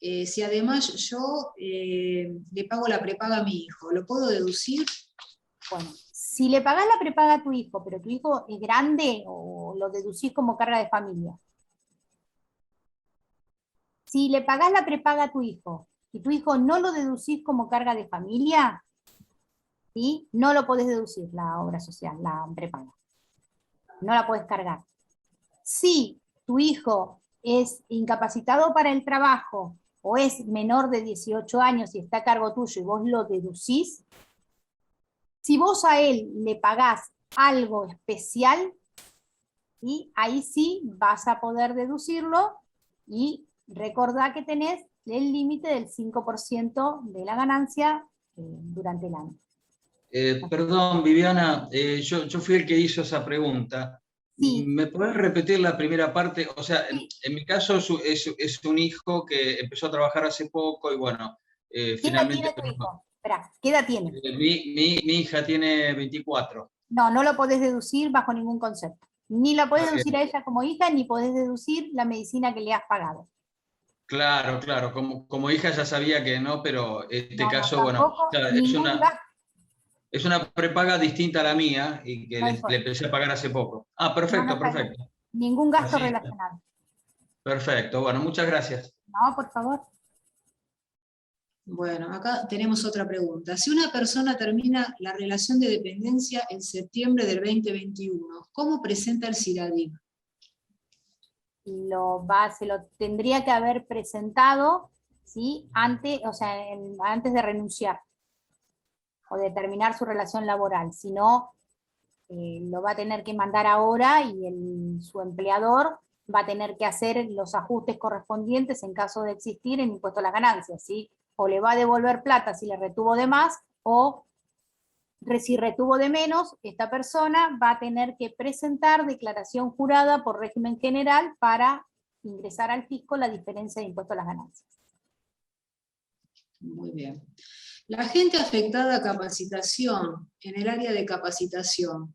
si además yo le pago la prepaga a mi hijo? ¿Lo puedo deducir? Bueno, si le pagás la prepaga a tu hijo, pero tu hijo es grande, o lo deducís como carga de familia. Si le pagás la prepaga a tu hijo y tu hijo no lo deducís como carga de familia, ¿sí? No lo podés deducir la obra social, la prepaga. No la podés cargar. Si tu hijo es incapacitado para el trabajo o es menor de 18 años y está a cargo tuyo y vos lo deducís, si vos a él le pagás algo especial, ¿sí? Ahí sí vas a poder deducirlo, y recordá que tenés el límite del 5% de la ganancia durante el año. Perdón, Viviana, yo fui el que hizo esa pregunta. Sí. ¿Me podés repetir la primera parte? O sea, en mi caso es un hijo que empezó a trabajar hace poco y bueno, ¿Qué finalmente... edad tiene tu hijo? Esperá, ¿qué edad tiene? Mi hija tiene 24. No, no lo podés deducir bajo ningún concepto. Ni la podés Está bien. deducir a ella como hija, ni podés deducir la medicina que le has pagado. Claro, claro, como hija ya sabía que no, pero este No, caso, bueno, tampoco, ya ningún gasto. es una prepaga distinta a la mía y que No le importa. empecé a pagar hace poco. Ah, No, perfecto, está bien. perfecto. Ningún gasto Así está. relacionado. Perfecto, bueno, muchas gracias. No, por favor. Bueno, acá tenemos otra pregunta. Si una persona termina la relación de dependencia en septiembre del 2021, ¿cómo presenta el CIRADIC? Se lo tendría que haber presentado, ¿sí? Antes, o sea, antes de renunciar o de terminar su relación laboral. Si no, lo va a tener que mandar ahora y su empleador va a tener que hacer los ajustes correspondientes en caso de existir en impuesto a las ganancias, ¿sí? O le va a devolver plata si le retuvo de más, o si retuvo de menos, esta persona va a tener que presentar declaración jurada por régimen general para ingresar al fisco la diferencia de impuesto a las ganancias. Muy bien. La gente afectada a capacitación, en el área de capacitación,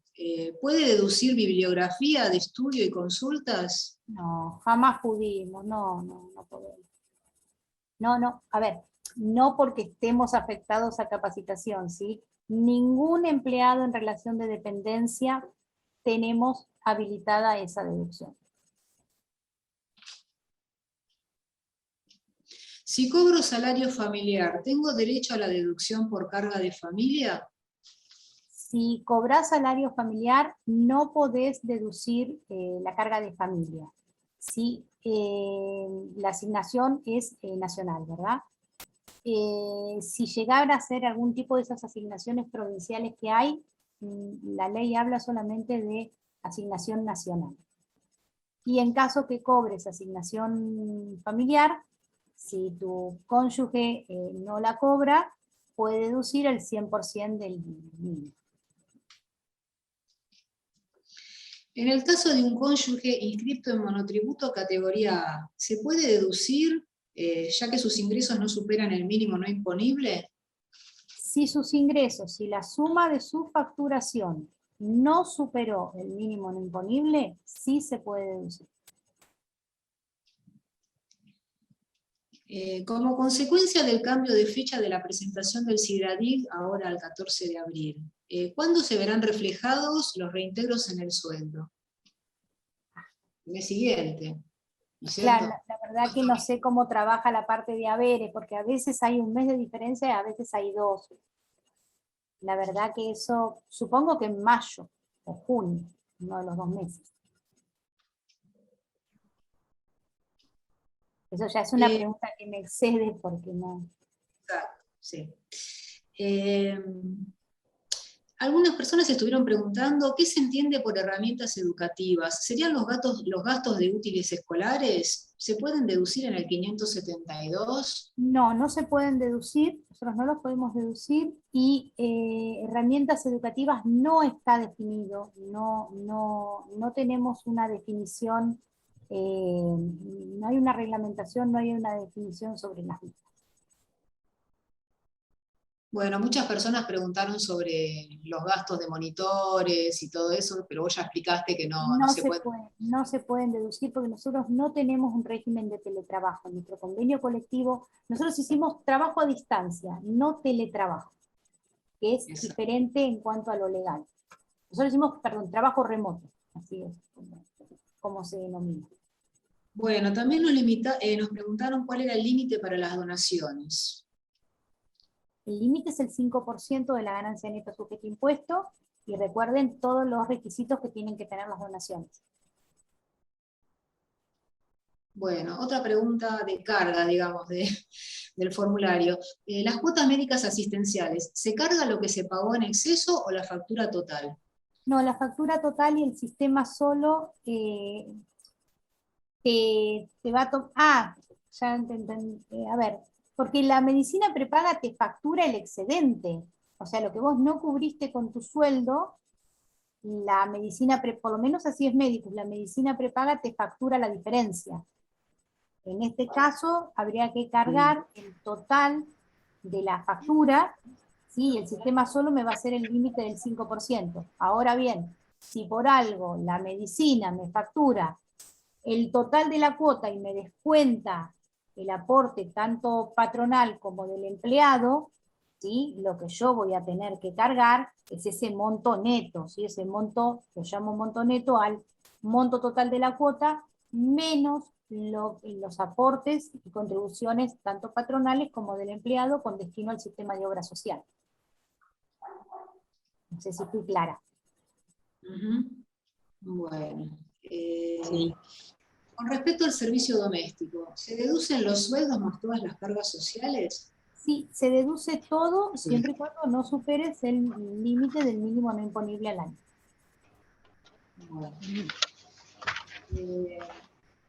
¿puede deducir bibliografía de estudio y consultas? No, jamás pudimos, no podemos. No, a ver, no porque estemos afectados a capacitación, ¿sí? Ningún empleado en relación de dependencia tenemos habilitada esa deducción. Si cobro salario familiar, ¿tengo derecho a la deducción por carga de familia? Si cobrás salario familiar, no podés deducir la carga de familia. ¿Sí? La asignación es nacional, ¿verdad? Si llegara a ser algún tipo de esas asignaciones provinciales que hay, la ley habla solamente de asignación nacional. Y en caso que cobres asignación familiar, si tu cónyuge no la cobra, puede deducir el 100% del mínimo. En el caso de un cónyuge inscripto en monotributo categoría A, ¿se puede deducir, ya que sus ingresos no superan el mínimo no imponible? Si sus ingresos, si la suma de su facturación no superó el mínimo no imponible, sí se puede deducir. Como consecuencia del cambio de fecha de la presentación del CIRADIC, ahora al 14 de abril, ¿cuándo se verán reflejados los reintegros en el sueldo? El mes siguiente, ¿no es cierto? Claro, la verdad que no sé cómo trabaja la parte de haberes, porque a veces hay un mes de diferencia y a veces hay 2. La verdad que eso, supongo que en mayo o junio, uno de los 2 meses. Eso ya es una pregunta que me excede porque no... Exacto, sí. Algunas personas estuvieron preguntando qué se entiende por herramientas educativas. ¿Serían los gastos de útiles escolares? ¿Se pueden deducir en el 572? No se pueden deducir, nosotros no los podemos deducir, y herramientas educativas no está definido, no tenemos una definición, no hay una reglamentación, no hay una definición sobre las mismas. Bueno, muchas personas preguntaron sobre los gastos de monitores y todo eso, pero vos ya explicaste que no se puede. No se pueden deducir porque nosotros no tenemos un régimen de teletrabajo. En nuestro convenio colectivo, nosotros hicimos trabajo a distancia, no teletrabajo, que es diferente en cuanto a lo legal. Nosotros hicimos, trabajo remoto, así es como se denomina. Bueno, también nos preguntaron cuál era el límite para las donaciones. El límite es el 5% de la ganancia neta sujeta a impuesto, y recuerden todos los requisitos que tienen que tener las donaciones. Bueno, otra pregunta de carga, digamos, del formulario. ¿Las cuotas médicas asistenciales, se carga lo que se pagó en exceso o la factura total? No, la factura total, y el sistema solo te va a tomar... ya entendí. A ver, porque la medicina prepaga te factura el excedente. O sea, lo que vos no cubriste con tu sueldo, la medicina, por lo menos así es médico, la medicina prepaga te factura la diferencia. En este caso, habría que cargar el total de la factura, ¿sí? El sistema solo me va a hacer el límite del 5%. Ahora bien, Si por algo la medicina me factura el total de la cuota y me descuenta el aporte tanto patronal como del empleado, ¿sí? Lo que yo voy a tener que cargar es ese monto neto, ¿sí? Ese monto, lo llamo monto neto, al monto total de la cuota, menos los aportes y contribuciones tanto patronales como del empleado con destino al sistema de obra social. No sé si estoy clara. Bueno. Sí. Con respecto al servicio doméstico, ¿se deducen los sueldos más todas las cargas sociales? Sí, se deduce todo siempre y cuando no superes el límite del mínimo no imponible al año. Bueno.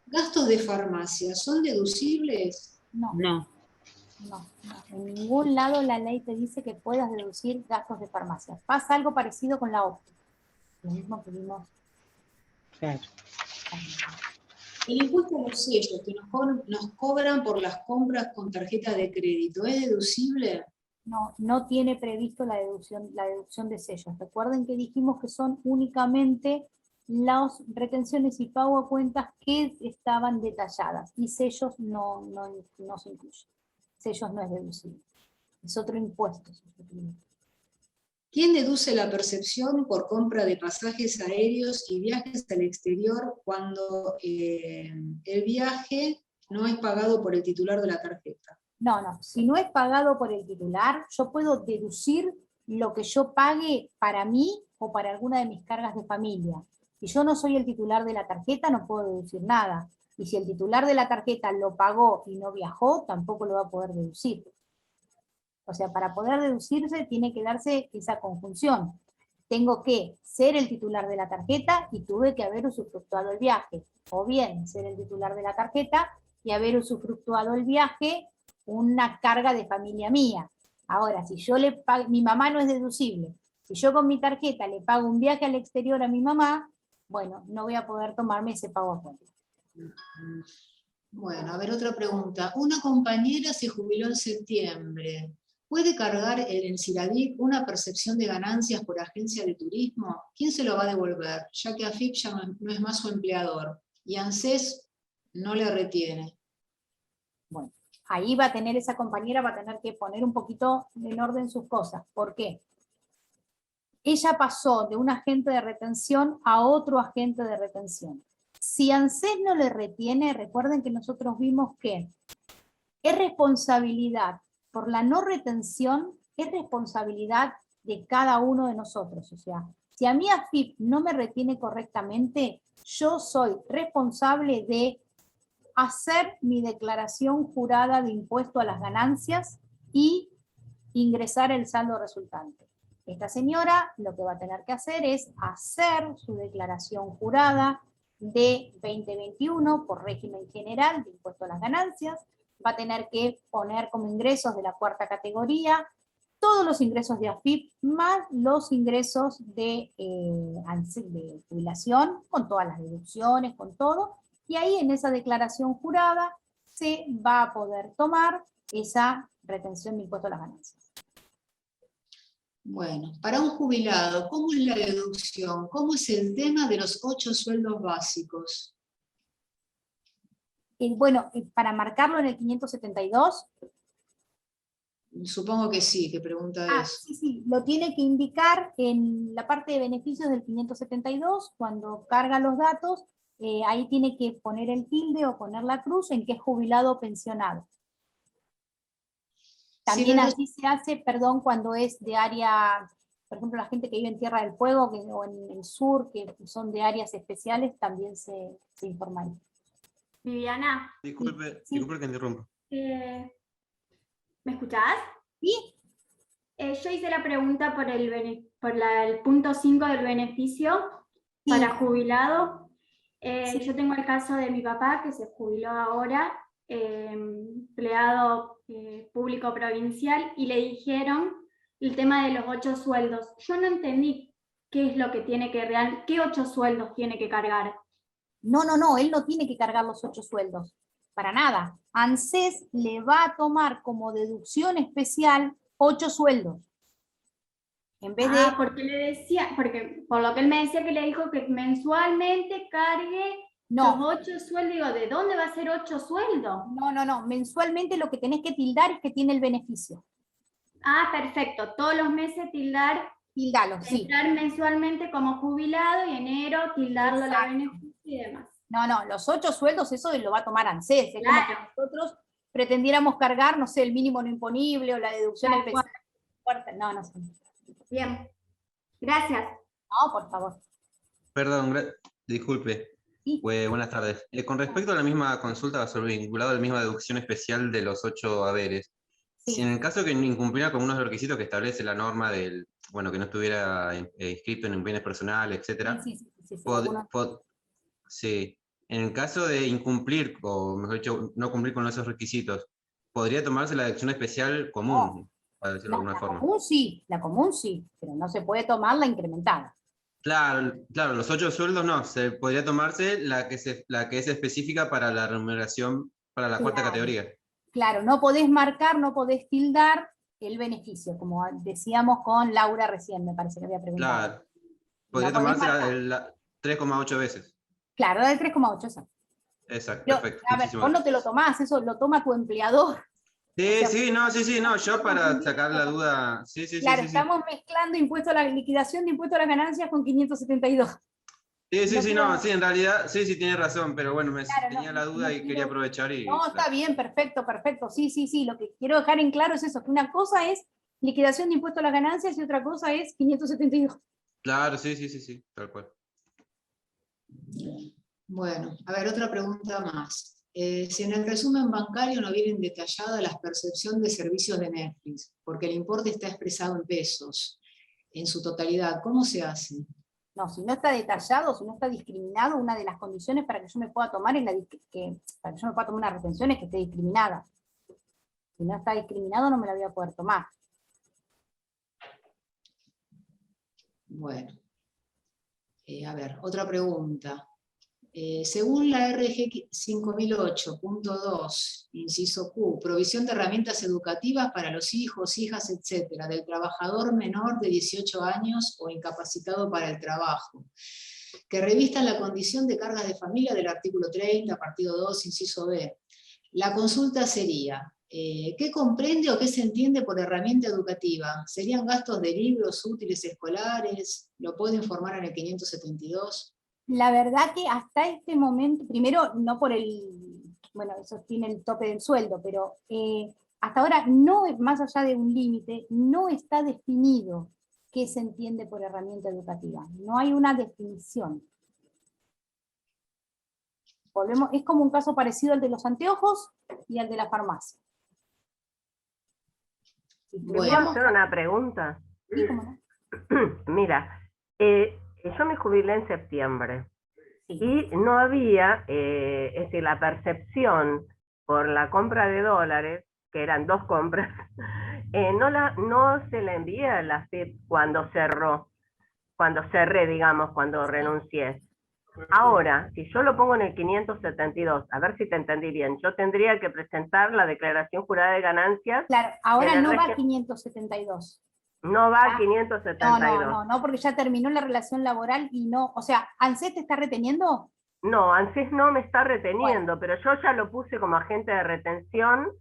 ¿Gastos de farmacia son deducibles? No, No. no. En ningún lado la ley te dice que puedas deducir gastos de farmacia. Pasa algo parecido con la óptica. Lo mismo que vimos. Claro. El impuesto a los sellos que nos cobran por las compras con tarjeta de crédito, ¿es deducible? No, no tiene previsto la deducción de sellos. Recuerden que dijimos que son únicamente las retenciones y pago a cuentas que estaban detalladas, y sellos no se incluyen. Sellos no es deducible. Es otro impuesto. ¿Quién deduce la percepción por compra de pasajes aéreos y viajes al exterior cuando el viaje no es pagado por el titular de la tarjeta? No. Si no es pagado por el titular, yo puedo deducir lo que yo pague para mí o para alguna de mis cargas de familia. Si yo no soy el titular de la tarjeta, no puedo deducir nada. Y si el titular de la tarjeta lo pagó y no viajó, tampoco lo va a poder deducir. O sea, para poder deducirse tiene que darse esa conjunción. Tengo que ser el titular de la tarjeta y tuve que haber usufructuado el viaje. O bien ser el titular de la tarjeta y haber usufructuado el viaje una carga de familia mía. Ahora, si yo le pago, mi mamá no es deducible. Si yo con mi tarjeta le pago un viaje al exterior a mi mamá, bueno, no voy a poder tomarme ese pago a cuenta. Bueno, a ver, otra pregunta. Una compañera se jubiló en septiembre. ¿Puede cargar el ENCIRADIC una percepción de ganancias por agencia de turismo? ¿Quién se lo va a devolver? Ya que AFIP ya no es más su empleador y ANSES no le retiene. Bueno, ahí va a tener esa compañera, va a tener que poner un poquito en orden sus cosas. ¿Por qué? Ella pasó de un agente de retención a otro agente de retención. Si ANSES no le retiene, recuerden que nosotros vimos que es responsabilidad por la no retención, es responsabilidad de cada uno de nosotros. O sea, si a mí AFIP no me retiene correctamente, yo soy responsable de hacer mi declaración jurada de impuesto a las ganancias y ingresar el saldo resultante. Esta señora lo que va a tener que hacer es hacer su declaración jurada de 2021 por régimen general de impuesto a las ganancias, va a tener que poner como ingresos de la cuarta categoría todos los ingresos de AFIP más los ingresos de jubilación, con todas las deducciones, con todo, y ahí en esa declaración jurada se va a poder tomar esa retención de impuesto a las ganancias. Bueno, para un jubilado, ¿cómo es la deducción? ¿Cómo es el tema de los 8 sueldos básicos? Bueno, para marcarlo en el 572. Supongo que sí, ¿qué pregunta es? Sí, lo tiene que indicar en la parte de beneficios del 572, cuando carga los datos, ahí tiene que poner el tilde o poner la cruz en que es jubilado o pensionado. También así se hace, perdón, cuando es de área, por ejemplo, la gente que vive en Tierra del Fuego o en el sur, que son de áreas especiales, también se informa ahí. Viviana. Disculpe que interrumpa. ¿Me escuchás? Sí. Yo hice la pregunta por el punto 5 del beneficio para jubilado. Yo tengo el caso de mi papá que se jubiló ahora, empleado público provincial, y le dijeron el tema de los 8 sueldos. Yo no entendí qué es lo que tiene que qué 8 sueldos tiene que cargar. No, él no tiene que cargar los 8 sueldos, para nada. ANSES le va a tomar como deducción especial 8 sueldos. En vez de... porque le decía, porque por lo que él me decía que le dijo que mensualmente cargue No. los 8 sueldos. Digo, ¿de dónde va a ser 8 sueldos? No. Mensualmente lo que tenés que tildar es que tiene el beneficio. Ah, perfecto. Todos los meses Tildalo, sí. entrar mensualmente como jubilado y enero tildarlo la Exacto. beneficio y demás. No, los 8 sueldos, eso lo va a tomar ANSES. Es como que Claro. nosotros pretendiéramos cargar, no sé, el mínimo no imponible o la deducción del Tal pensión. No sé. Bien. Gracias. No, por favor. Perdón, disculpe. Sí. Buenas tardes. Con respecto a la misma consulta sobre vinculado a la misma deducción especial de los 8 haberes, Sí. si en el caso que no incumpliera con unos requisitos que establece la norma del, bueno, que no estuviera inscrito en bienes personales, etcétera, Sí. sí, en el caso de incumplir, o mejor dicho, no cumplir con esos requisitos, ¿podría tomarse la deducción especial común, para decirlo de alguna forma? La común sí, pero no se puede tomar la incrementada. Claro, los 8 sueldos no, se podría tomarse la que es específica para la remuneración para la cuarta categoría. Claro, no podés marcar, no podés tildar el beneficio, como decíamos con Laura recién, me parece que había preguntado. Claro, podría tomarse la 3,8 veces. Claro, del 3,8, exacto. Exacto, Pero, perfecto. a ver, vos no te lo tomás, eso lo toma tu empleador. Sí, no, yo para sacar la duda, sí. Claro, estamos mezclando la liquidación de impuesto a las ganancias con 572. Sí, en realidad, sí, tiene razón, pero bueno, tenía la duda y quiero... quería aprovechar y... No, está bien, perfecto, sí, lo que quiero dejar en claro es eso, que una cosa es liquidación de impuesto a las ganancias y otra cosa es 572. Claro, sí, tal cual. Bueno, a ver, otra pregunta más. Si en el resumen bancario no vienen detalladas las percepciones de servicios de Netflix, porque el importe está expresado en pesos, en su totalidad, ¿cómo se hace? No, si no está detallado, si no está discriminado, una de las condiciones para que yo me pueda tomar para que yo me pueda tomar una retención es que esté discriminada. Si no está discriminado, no me la voy a poder tomar. Bueno. A ver, otra pregunta. Según la RG 5008.2, inciso Q, provisión de herramientas educativas para los hijos, hijas, etcétera, del trabajador menor de 18 años o incapacitado para el trabajo, que revistan la condición de cargas de familia del artículo 30, partido 2, inciso B. La consulta sería, ¿qué comprende o qué se entiende por herramienta educativa? ¿Serían gastos de libros, útiles escolares? ¿Lo puedo informar en el 572? La verdad que hasta este momento, primero, no por bueno, eso tiene el tope del sueldo, pero hasta ahora, no, más allá de un límite, no está definido qué se entiende por herramienta educativa. No hay una definición. Es como un caso parecido al de los anteojos y al de la farmacia. ¿Puedo hacer una pregunta? Sí, cómo no. Mira, yo me jubilé en septiembre y no había, es decir, la percepción por la compra de dólares, que eran 2 compras, no se la envié a la FIP cuando cerré, digamos, cuando renuncié. Ahora, si yo lo pongo en el 572, a ver si te entendí bien, yo tendría que presentar la declaración jurada de ganancias. Claro, ahora no va al 572. No va al 572. No, porque ya terminó la relación laboral y no, o sea, ¿ANSES te está reteniendo? No, ANSES no me está reteniendo, pero yo ya lo puse como agente de retención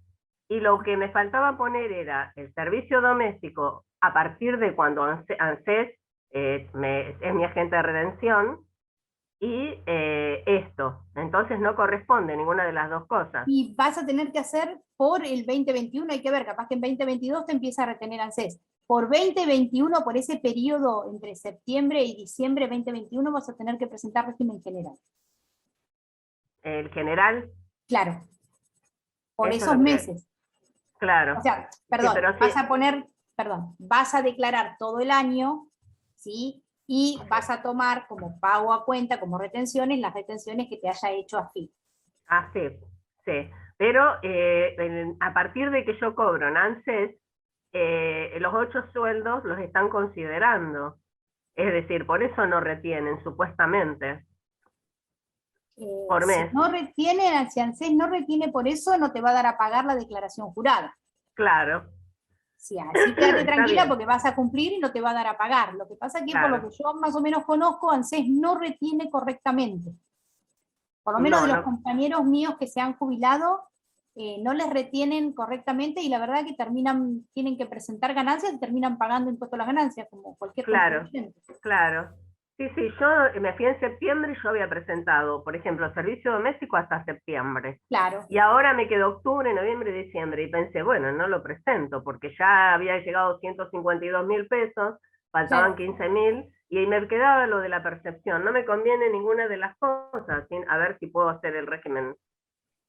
y lo que me faltaba poner era el servicio doméstico a partir de cuando ANSES es mi agente de retención y esto. Entonces no corresponde ninguna de las dos cosas. Y vas a tener que hacer por el 2021, hay que ver, capaz que en 2022 te empieza a retener ANSES. Por 2021, por ese periodo entre septiembre y diciembre de 2021, vas a tener que presentar régimen general. ¿El general? Claro. Por Eso esos meses. Claro. O sea, perdón, sí, vas a declarar todo el año, ¿sí? Y vas a tomar como pago a cuenta, como retenciones, las retenciones que te haya hecho AFIP. AFIP, sí. Pero a partir de que yo cobro en ANSES, los 8 sueldos los están considerando. Es decir, por eso no retienen, supuestamente. Por mes. Si no retiene, si ANSES no retiene por eso, no te va a dar a pagar la declaración jurada. Claro. Sí, así quédate Está tranquila bien. porque vas a cumplir y no te va a dar a pagar. Lo que pasa es que por Claro. lo que yo más o menos conozco, ANSES no retiene correctamente. Por lo menos No, de los no. compañeros míos que se han jubilado, no les retienen correctamente y la verdad que tienen que presentar ganancias y terminan pagando impuesto a las ganancias, como cualquier Claro, contribuyente. claro. Sí, yo me fui en septiembre y yo había presentado, por ejemplo, servicio doméstico hasta septiembre. Claro. Y ahora me quedó octubre, noviembre y diciembre. Y pensé, bueno, no lo presento, porque ya había llegado 152.000 pesos, faltaban Claro. 15.000, y ahí me quedaba lo de la percepción. No me conviene ninguna de las cosas, a ver si puedo hacer el régimen.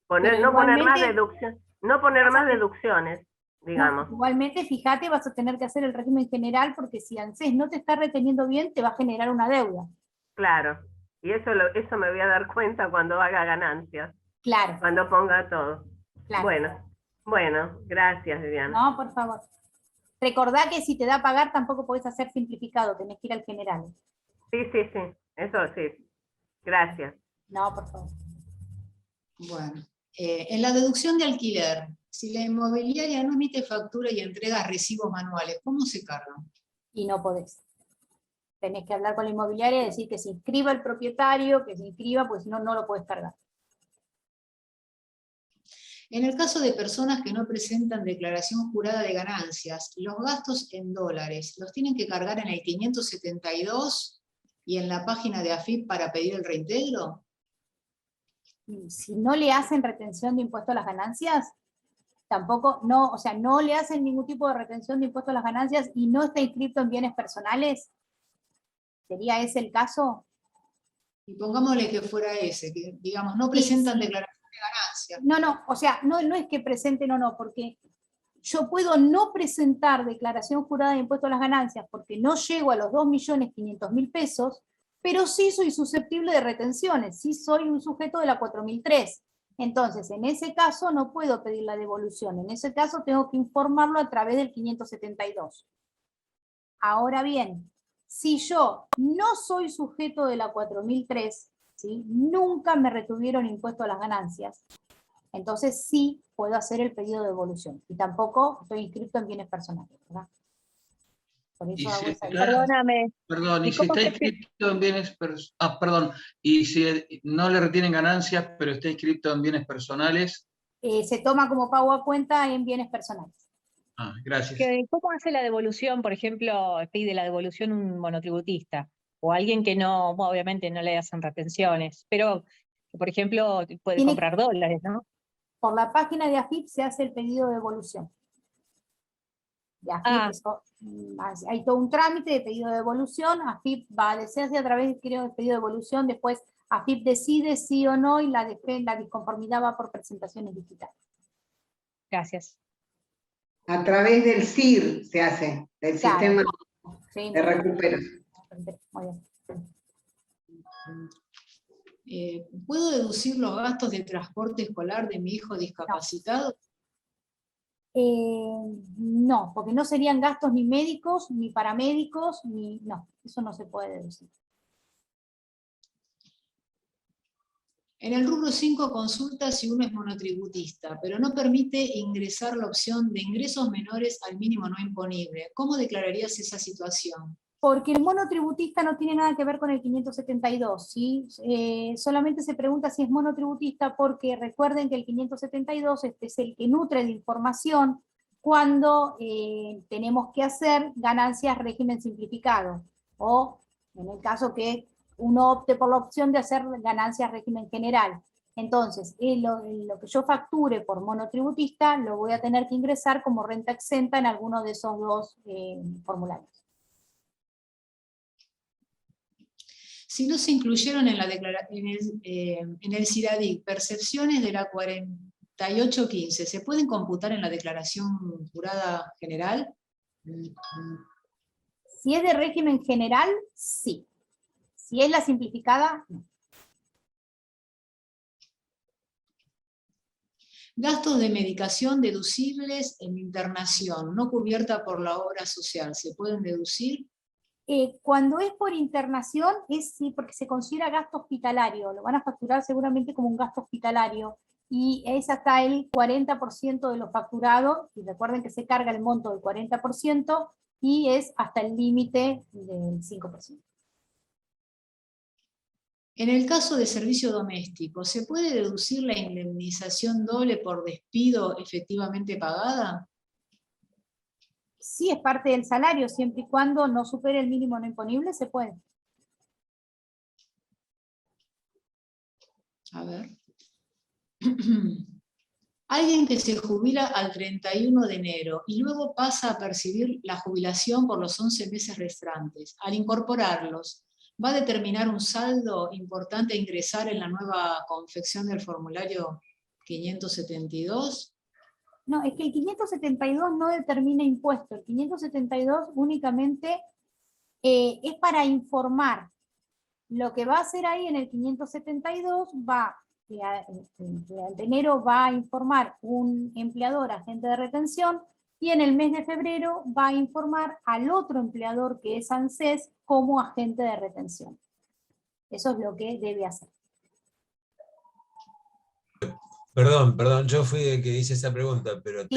Pero No poner más igualmente, no poner vas a más deducciones, digamos. igualmente, fíjate, vas a tener que hacer el régimen general porque si ANSES no te está reteniendo bien, te va a generar una deuda. Claro. Y eso me voy a dar cuenta cuando haga ganancias. Claro. Cuando ponga todo. Claro. Bueno, gracias, Viviana. No, por favor. Recordá que si te da a pagar tampoco podés hacer simplificado, tenés que ir al general. Sí, eso sí. Gracias. No, por favor. Bueno, en la deducción de alquiler, si la inmobiliaria no emite factura y entrega recibos manuales, ¿cómo se cargan? Y no podés. Tenés que hablar con la inmobiliaria y decir que se inscriba el propietario, que se inscriba, pues si no, no lo podés cargar. En el caso de personas que no presentan declaración jurada de ganancias, los gastos en dólares, ¿los tienen que cargar en el 572 y en la página de AFIP para pedir el reintegro? Si no le hacen retención de impuesto a las ganancias, tampoco, no, o sea, no le hacen ningún tipo de retención de impuesto a las ganancias y no está inscrito en bienes personales, ¿sería ese el caso? Y pongámosle que fuera ese, que digamos, no presentan declaración de ganancias. No, o sea, no es que presenten o no, porque yo puedo no presentar declaración jurada de impuesto a las ganancias porque no llego a los 2.500.000 pesos, pero sí soy susceptible de retenciones, sí soy un sujeto de la 4003. Entonces, en ese caso no puedo pedir la devolución, en ese caso tengo que informarlo a través del 572. Ahora bien, si yo no soy sujeto de la 4003, ¿sí? Nunca me retuvieron impuesto a las ganancias, entonces sí puedo hacer el pedido de devolución. Y tampoco estoy inscrito en bienes personales, ¿verdad? Por eso hago esa Perdóname. Perdón, y si está inscrito en bienes y si no le retienen ganancias, pero está inscrito en bienes personales. Se toma como pago a cuenta en bienes personales. Gracias. ¿Cómo hace la devolución, por ejemplo, pide la devolución un monotributista? O alguien que no, obviamente no le hacen retenciones, pero, por ejemplo, puede comprar dólares, ¿no? Por la página de AFIP se hace el pedido de devolución. De AFIP, hay todo un trámite de pedido de devolución, AFIP va a hacerse a través del pedido de devolución, después AFIP decide sí o no y la disconformidad va por presentaciones digitales. Gracias. A través del CIR se hace, del sistema de recuperación. Muy bien. ¿Puedo deducir los gastos de transporte escolar de mi hijo discapacitado? No, porque no serían gastos ni médicos, ni paramédicos, no, eso no se puede deducir. En el rubro 5 consulta si uno es monotributista, pero no permite ingresar la opción de ingresos menores al mínimo no imponible. ¿Cómo declararías esa situación? Porque el monotributista no tiene nada que ver con el 572, ¿sí? Solamente se pregunta si es monotributista porque recuerden que el 572 es el que nutre de información cuando tenemos que hacer ganancias régimen simplificado, o en el caso que uno opte por la opción de hacer ganancias régimen general. Entonces, lo que yo facture por monotributista lo voy a tener que ingresar como renta exenta en alguno de esos dos formularios. Si no se incluyeron en el CIRADIC percepciones de la 4815, ¿se pueden computar en la declaración jurada general? Si es de régimen general, sí. Si es la simplificada, no. Gastos de medicación deducibles en internación, no cubierta por la obra social, ¿se pueden deducir? Cuando es por internación, es sí, porque se considera gasto hospitalario, lo van a facturar seguramente como un gasto hospitalario, y es hasta el 40% de lo facturado, y recuerden que se carga el monto del 40%, y es hasta el límite del 5%. En el caso de servicio doméstico, ¿se puede deducir la indemnización doble por despido efectivamente pagada? Sí, es parte del salario, siempre y cuando no supere el mínimo no imponible, se puede. A ver. Alguien que se jubila al 31 de enero y luego pasa a percibir la jubilación por los 11 meses restantes. Al incorporarlos, ¿va a determinar un saldo importante a ingresar en la nueva confección del formulario 572? No, es que el 572 no determina impuesto. El 572 únicamente es para informar. Lo que va a hacer ahí en el 572 durante enero va a informar un empleador, agente de retención, y en el mes de febrero va a informar al otro empleador que es ANSES como agente de retención. Eso es lo que debe hacer. Perdón, yo fui el que hice esa pregunta, pero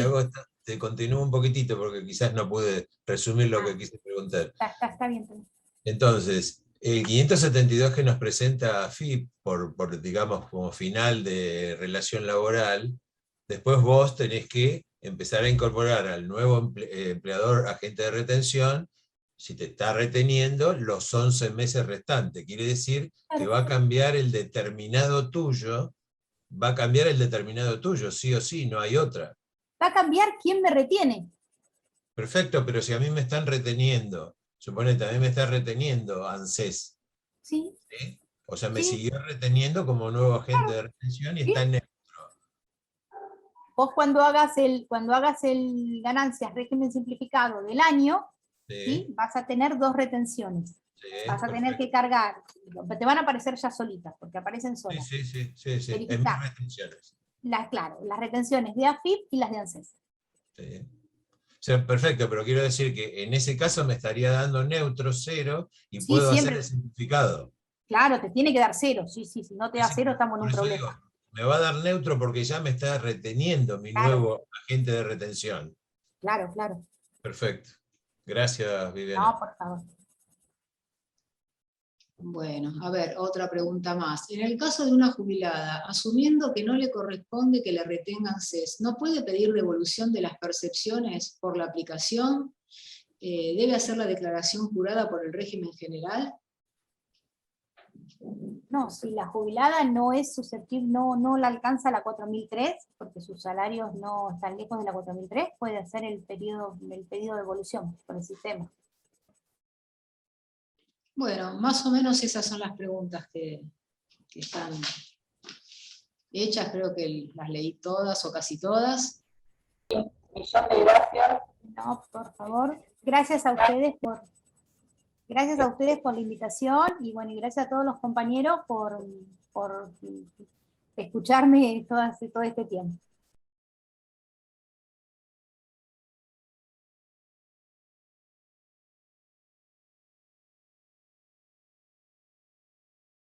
te continúo un poquitito porque quizás no pude resumir lo que quise preguntar. Está bien. Entonces, el 572 que nos presenta AFIP por, digamos, como final de relación laboral, después vos tenés que empezar a incorporar al nuevo empleador agente de retención, si te está reteniendo, los 11 meses restantes. Quiere decir que va a cambiar el determinado tuyo, sí o sí, no hay otra. Va a cambiar quién me retiene. Perfecto, pero si a mí me están reteniendo, suponete, a mí me está reteniendo ANSES. Sí. ¿Sí? O sea, me siguió reteniendo como nuevo agente de retención y está en neutro. Vos cuando hagas el ganancias régimen simplificado del año, ¿sí? Vas a tener 2 retenciones. Vas a tener que cargar, te van a aparecer ya solitas, porque aparecen solas. Sí, en mis retenciones. Claro, las retenciones de AFIP y las de ANSES. Sí. O sea, perfecto, pero quiero decir que en ese caso me estaría dando neutro, 0, y puedo hacer el simplificado. Claro, te tiene que dar 0, sí, si no te da 0 estamos en un problema. Digo, me va a dar neutro porque ya me está reteniendo mi nuevo agente de retención. Claro. Perfecto. Gracias, Viviana. No, por favor. Bueno, a ver, otra pregunta más. En el caso de una jubilada, asumiendo que no le corresponde que le retengan CES, ¿no puede pedir devolución de las percepciones por la aplicación? ¿Debe hacer la declaración jurada por el régimen general? No, si la jubilada no es susceptible, no la alcanza la 4003, porque sus salarios no están lejos de la 4003, puede hacer el pedido de devolución por el sistema. Bueno, más o menos esas son las preguntas que están hechas, creo que las leí todas o casi todas. Millón de gracias. No, por favor. Gracias a ustedes por la invitación, y bueno, y gracias a todos los compañeros por escucharme todo este tiempo.